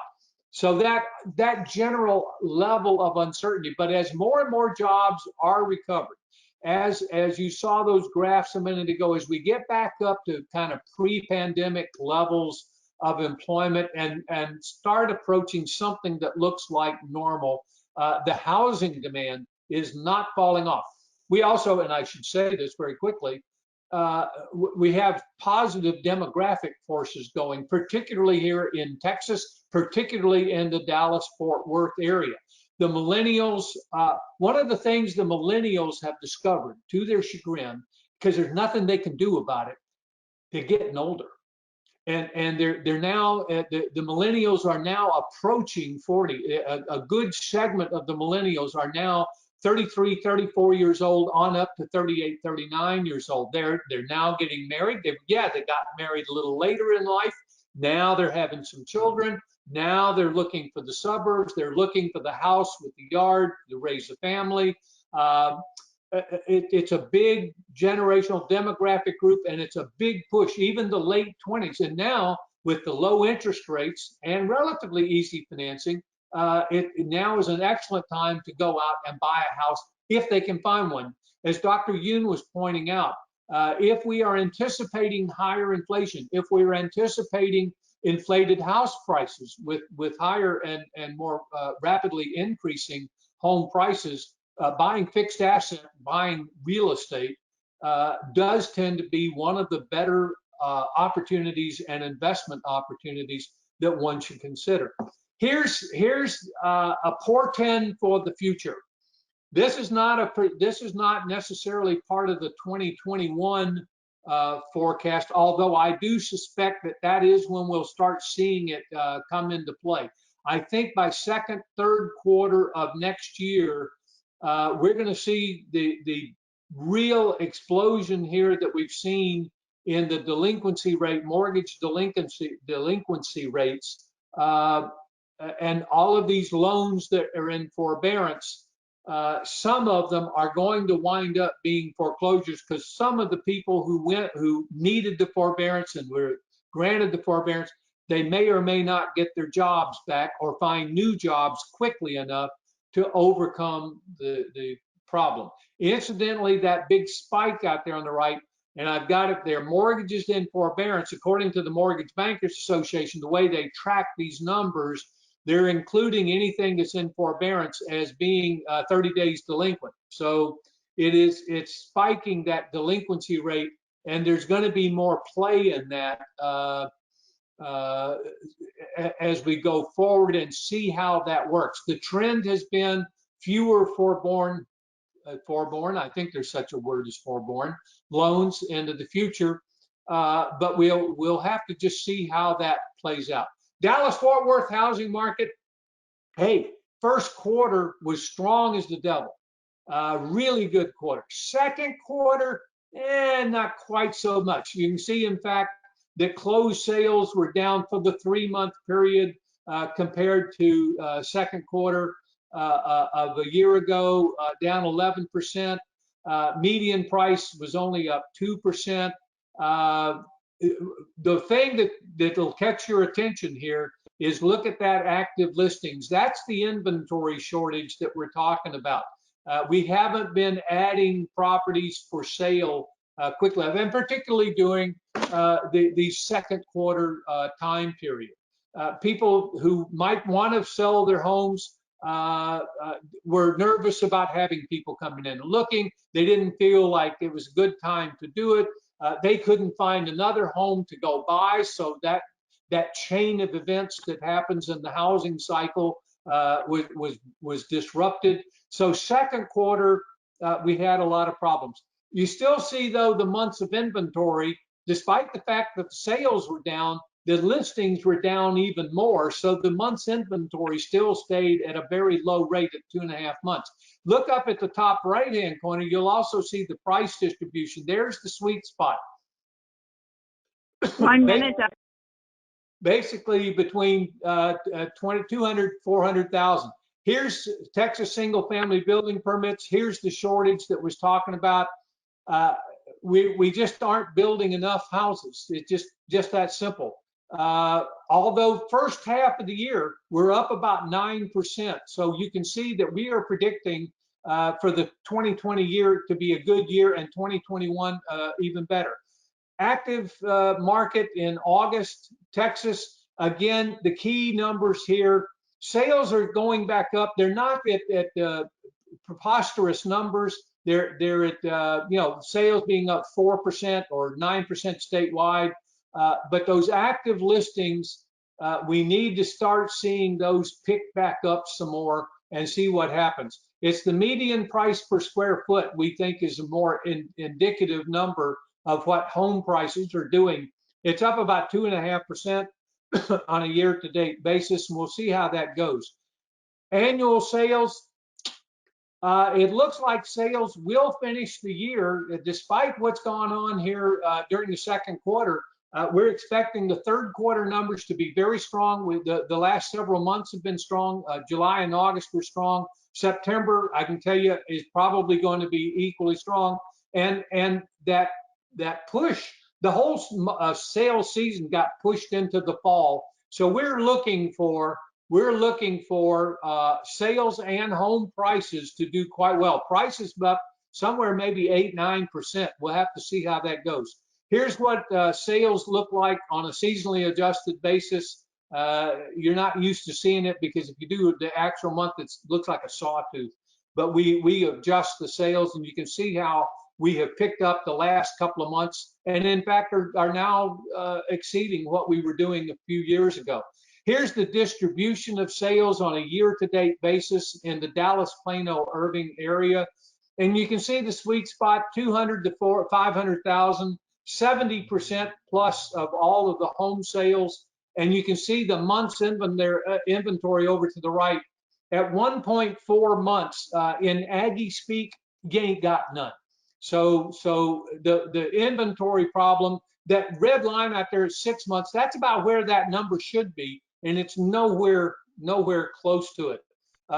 So that general level of uncertainty. But as more and more jobs are recovered, as you saw those graphs a minute ago, as we get back up to kind of pre-pandemic levels of employment and start approaching something that looks like normal, the housing demand is not falling off. We also, and I should say this very quickly, we have positive demographic forces going, particularly here in Texas, particularly in the Dallas-Fort Worth area. The millennials, one of the things the millennials have discovered, to their chagrin, because there's nothing they can do about it, they're getting older. And they're now, the millennials are now approaching 40. A good segment of the millennials are now 33, 34 years old on up to 38, 39 years old. They're now getting married. They got married a little later in life. Now they're having some children. Now they're looking for the suburbs. They're looking for the house with the yard to raise a family. It's a big generational demographic group, and it's a big push, even the late 20s. And now with the low interest rates and relatively easy financing, it now is an excellent time to go out and buy a house if they can find one. As Dr. Yoon was pointing out, if we are anticipating higher inflation, if we're anticipating inflated house prices with higher and more rapidly increasing home prices, buying fixed asset, buying real estate does tend to be one of the better opportunities and investment opportunities that one should consider. Here's a portend for the future. This is not necessarily part of the 2021 forecast, although I do suspect that is when we'll start seeing it come into play. I think by second, third quarter of next year, we're going to see the real explosion here that we've seen in the delinquency rate, mortgage delinquency rates, and all of these loans that are in forbearance. Some of them are going to wind up being foreclosures because some of the people who needed the forbearance and were granted the forbearance, they may or may not get their jobs back or find new jobs quickly enough to overcome the problem. Incidentally, that big spike out there on the right, and I've got it there, mortgages in forbearance, according to the Mortgage Bankers Association, the way they track these numbers, they're including anything that's in forbearance as being 30 days delinquent. So it's spiking that delinquency rate, and there's going to be more play in that as we go forward and see how that works. The trend has been fewer forborn, I think there's such a word as forborn, loans into the future, but we'll have to just see how that plays out. Dallas-Fort Worth housing market, hey, first quarter was strong as the devil. Really good quarter. Second quarter, not quite so much. You can see, in fact, that closed sales were down for the 3-month period compared to second quarter of a year ago, down 11%. Median price was only up 2%. The thing that'll catch your attention here is look at that active listings. That's the inventory shortage that we're talking about. We haven't been adding properties for sale quickly, and particularly during the second quarter time period. People who might want to sell their homes were nervous about having people coming in and looking. They didn't feel like it was a good time to do it. They couldn't find another home to go buy, so that chain of events that happens in the housing cycle was disrupted. So second quarter, we had a lot of problems. You still see, though, the months of inventory, despite the fact that the sales were down, the listings were down even more. So the months inventory still stayed at a very low rate at 2.5 months. Look up at the top right-hand corner. You'll also see the price distribution. There's the sweet spot. 1 minute. Basically between 200, 400,000. Here's Texas single family building permits. Here's the shortage that was talking about. We just aren't building enough houses. It's just that simple. Although first half of the year, we're up about 9%. So you can see that we are predicting for the 2020 year to be a good year, and 2021 even better. Active market in August, Texas. Again, the key numbers here, sales are going back up. They're not at preposterous numbers. They're at sales being up 4% or 9% statewide. But those active listings, we need to start seeing those pick back up some more and see what happens. It's the median price per square foot we think is a more indicative number of what home prices are doing. It's up about 2.5% on a year-to-date basis, and we'll see how that goes. Annual sales, It looks like sales will finish the year, despite what's gone on here during the second quarter. We're expecting the third quarter numbers to be very strong. With the last several months have been strong. July and August were strong. September, I can tell you, is probably going to be equally strong. And that push, the whole sales season got pushed into the fall. So we're looking for sales and home prices to do quite well. Prices up somewhere maybe 8-9%. We'll have to see how that goes. Here's what sales look like on a seasonally adjusted basis. You're not used to seeing it because if you do the actual month, it looks like a sawtooth. But we adjust the sales, and you can see how we have picked up the last couple of months, and in fact are now exceeding what we were doing a few years ago. Here's the distribution of sales on a year-to-date basis in the Dallas-Plano Irving area. And you can see the sweet spot, 200 to 500,000, 70% plus of all of the home sales. And you can see the months inventory over to the right. At 1.4 months, in Aggie speak, you ain't got none. So the inventory problem, that red line out there is 6 months. That's about where that number should be, and it's nowhere close to it.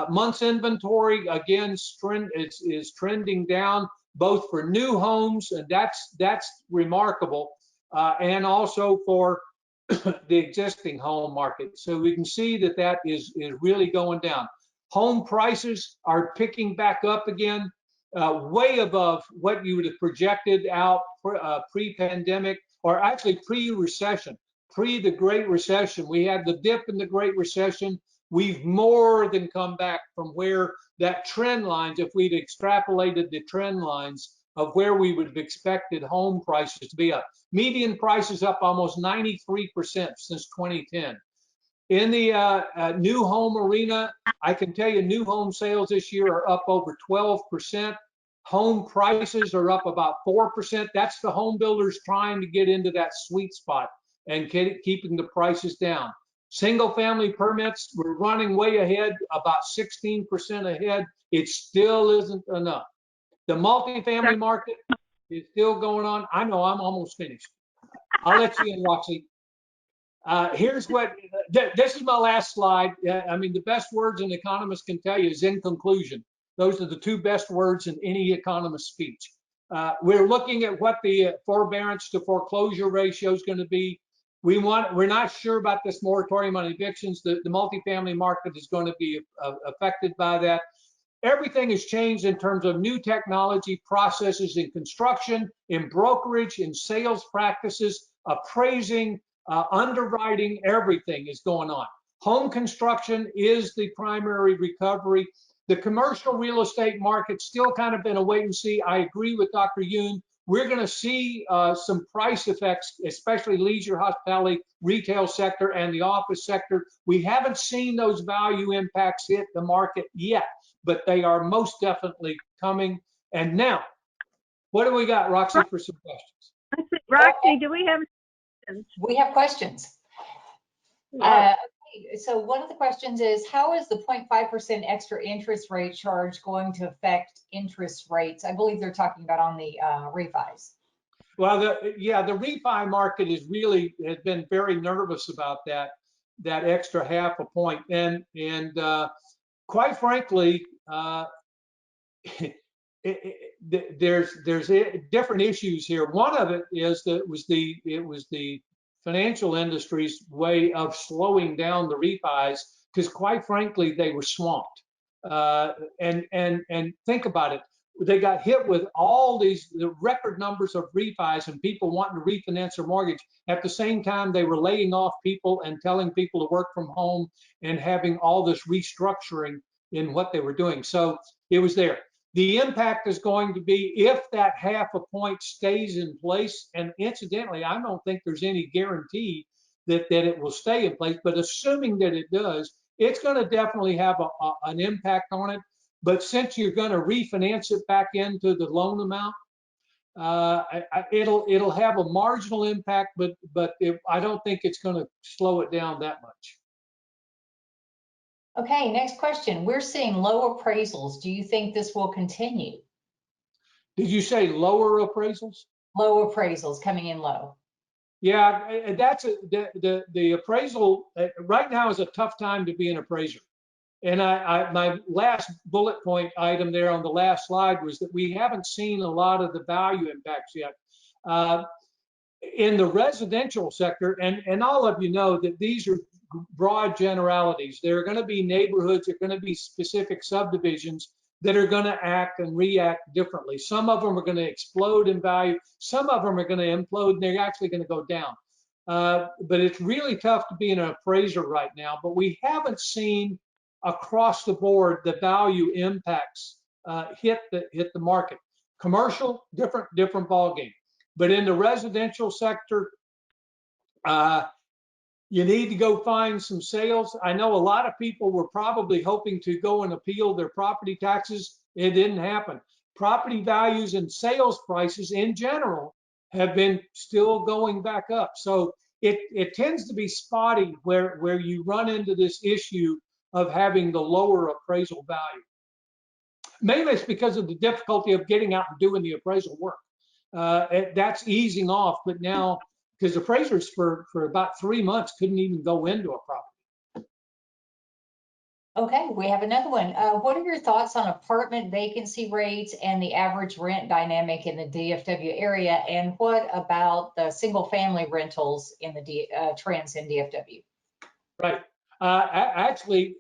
Months inventory again is trending down, both for new homes, and that's remarkable, and also for the existing home market. So we can see that is really going down. Home prices are picking back up again, way above what you would have projected out pre-pandemic, or actually pre-recession, pre the Great Recession. We had the dip in the Great Recession. We've more than come back from where that trend lines, if we'd extrapolated the trend lines of where we would have expected home prices to be up. Median prices up almost 93% since 2010. In the new home arena, I can tell you new home sales this year are up over 12%. Home prices are up about 4%. That's the home builders trying to get into that sweet spot and keeping the prices down. Single family permits, we're running way ahead, about 16% ahead. It still isn't enough. The multifamily market is still going on. I know, I'm almost finished. I'll let you in, Roxy. Here's what, this is my last slide. I mean, the best words an economist can tell you is in conclusion. Those are the two best words in any economist speech. We're looking at what the forbearance to foreclosure ratio is going to be. We're not sure about this moratorium on evictions. The multifamily market is going to be affected by that. Everything has changed in terms of new technology, processes in construction, in brokerage, in sales practices, appraising, underwriting, everything is going on. Home construction is the primary recovery. The commercial real estate market still kind of been a wait and see. I agree with Dr. Yoon. We're going to see some price effects, especially leisure, hospitality, retail sector, and the office sector. We haven't seen those value impacts hit the market yet, but they are most definitely coming. And now, what do we got, Roxy, for some questions? Roxy, do we have questions? We have questions. So one of the questions is, how is the 0.5% extra interest rate charge going to affect interest rates? I believe they're talking about on the refis. Well, the refi market has been very nervous about that extra half a point, and quite frankly, there's different issues here. One of it is that it was the financial industry's way of slowing down the refis, because quite frankly, they were swamped. And think about it. They got hit with all the record numbers of refis and people wanting to refinance their mortgage. At the same time, they were laying off people and telling people to work from home and having all this restructuring in what they were doing. So it was there. The impact is going to be if that half a point stays in place. And incidentally, I don't think there's any guarantee that it will stay in place, but assuming that it does, it's going to definitely have an impact on it. But since you're going to refinance it back into the loan amount, it'll have a marginal impact, but I don't think it's going to slow it down that much. Okay, next question. We're seeing low appraisals. Do you think this will continue? Did you say lower appraisals? Low appraisals coming in low. Yeah, that's the appraisal right now is a tough time to be an appraiser. And my last bullet point item there on the last slide was that we haven't seen a lot of the value impacts yet. In the residential sector, and all of you know that these are broad generalities. There are going to be neighborhoods, there are going to be specific subdivisions that are going to act and react differently. Some of them are going to explode in value. Some of them are going to implode, and they're actually going to go down. But it's really tough to be an appraiser right now. But we haven't seen across the board the value impacts hit the market. Commercial, different ballgame. But in the residential sector, you need to go find some sales. I know a lot of people were probably hoping to go and appeal their property taxes. It didn't happen. Property values and sales prices in general have been still going back up. So it tends to be spotty where you run into this issue of having the lower appraisal value. Mainly it's because of the difficulty of getting out and doing the appraisal work. That's easing off, but now, because appraisers for about 3 months couldn't even go into a property. Okay, we have another one. What are your thoughts on apartment vacancy rates and the average rent dynamic in the DFW area? And what about the single family rentals in the trends in DFW? Right. Actually,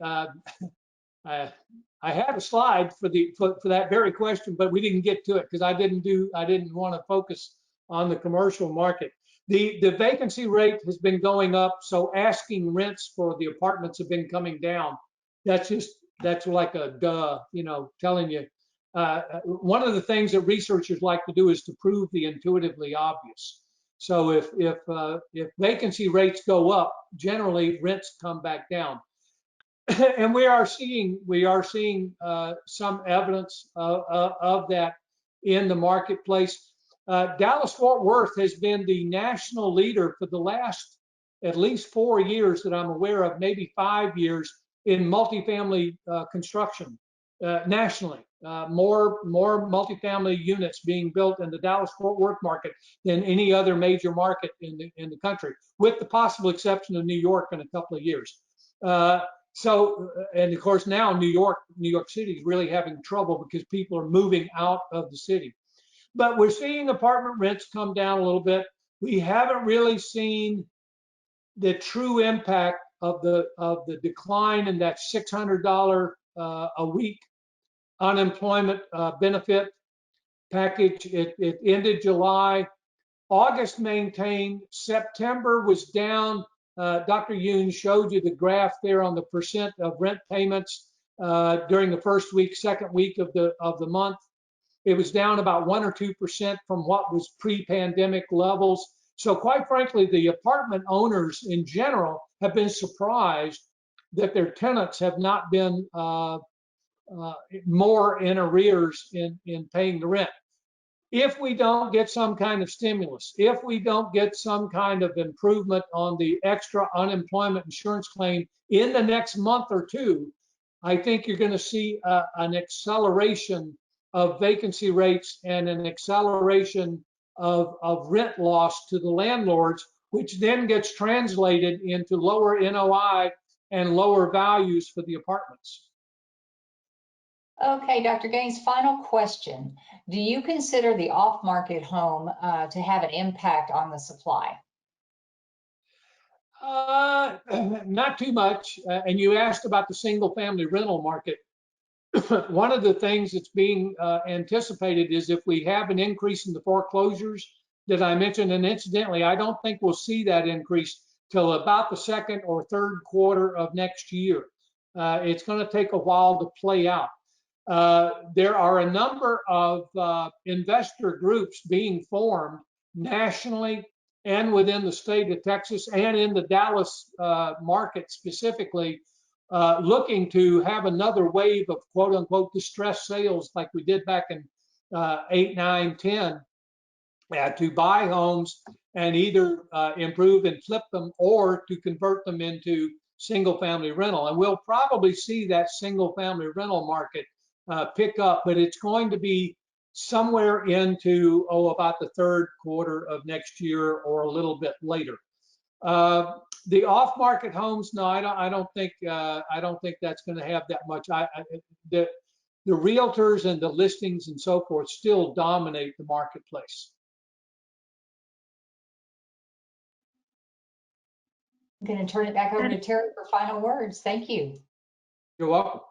I had a slide for that very question, but we didn't get to it because I didn't want to focus on the commercial market. The vacancy rate has been going up, so asking rents for the apartments have been coming down. That's like a duh, telling you. One of the things that researchers like to do is to prove the intuitively obvious. So if vacancy rates go up, generally rents come back down. And we are seeing some evidence of that in the marketplace. Dallas-Fort Worth has been the national leader for the last at least 4 years that I'm aware of, maybe 5 years, in multifamily construction nationally. More multifamily units being built in the Dallas-Fort Worth market than any other major market in the country, with the possible exception of New York in a couple of years. So, and of course now New York City is really having trouble because people are moving out of the city. But we're seeing apartment rents come down a little bit. We haven't really seen the true impact of the decline in that $600 a week unemployment benefit package. It ended July. August maintained. September was down. Dr. Yoon showed you the graph there on the percent of rent payments during the first week, second week of the month. It was down about 1 or 2% from what was pre-pandemic levels. So quite frankly, the apartment owners in general have been surprised that their tenants have not been more in arrears in paying the rent. If we don't get some kind of stimulus, if we don't get some kind of improvement on the extra unemployment insurance claim in the next month or two, I think you're going to see an acceleration of vacancy rates and an acceleration of rent loss to the landlords, which then gets translated into lower NOI and lower values for the apartments. Okay, Dr. Gaines, final question. Do you consider the off-market home to have an impact on the supply? Not too much. And you asked about the single-family rental market. One of the things that's being anticipated is if we have an increase in the foreclosures that I mentioned, and incidentally, I don't think we'll see that increase till about the second or third quarter of next year. It's going to take a while to play out. There are a number of investor groups being formed nationally and within the state of Texas and in the Dallas market specifically, looking to have another wave of quote unquote distressed sales like we did back in 8, 9, 10 to buy homes and either improve and flip them or to convert them into single family rental. And we'll probably see that single family rental market pick up, but it's going to be somewhere into, about the third quarter of next year or a little bit later. The off-market homes, no, I don't think that's going to have that much. The realtors and the listings and so forth still dominate the marketplace. I'm going to turn it back over to Terry for final words. Thank you. You're welcome.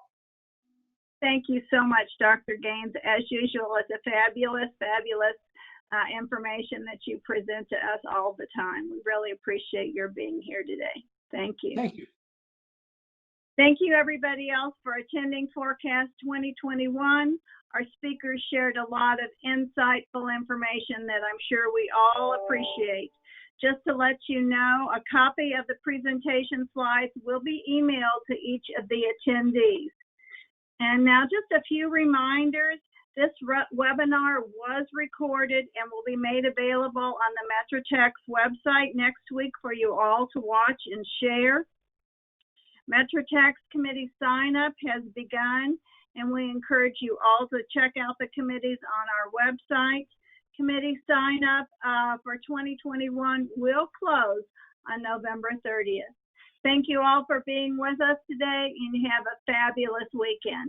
Thank you so much, Dr. Gaines. As usual, it's a fabulous information that you present to us all the time. We really appreciate your being here today. Thank you. Thank you. Thank you, everybody else, for attending Forecast 2021. Our speakers shared a lot of insightful information that I'm sure we all appreciate. Just to let you know, a copy of the presentation slides will be emailed to each of the attendees. And now just a few reminders. This webinar was recorded and will be made available on the MetroTex website next week for you all to watch and share. MetroTex committee sign-up has begun, and we encourage you all to check out the committees on our website. Committee sign-up for 2021 will close on November 30th. Thank you all for being with us today, and have a fabulous weekend.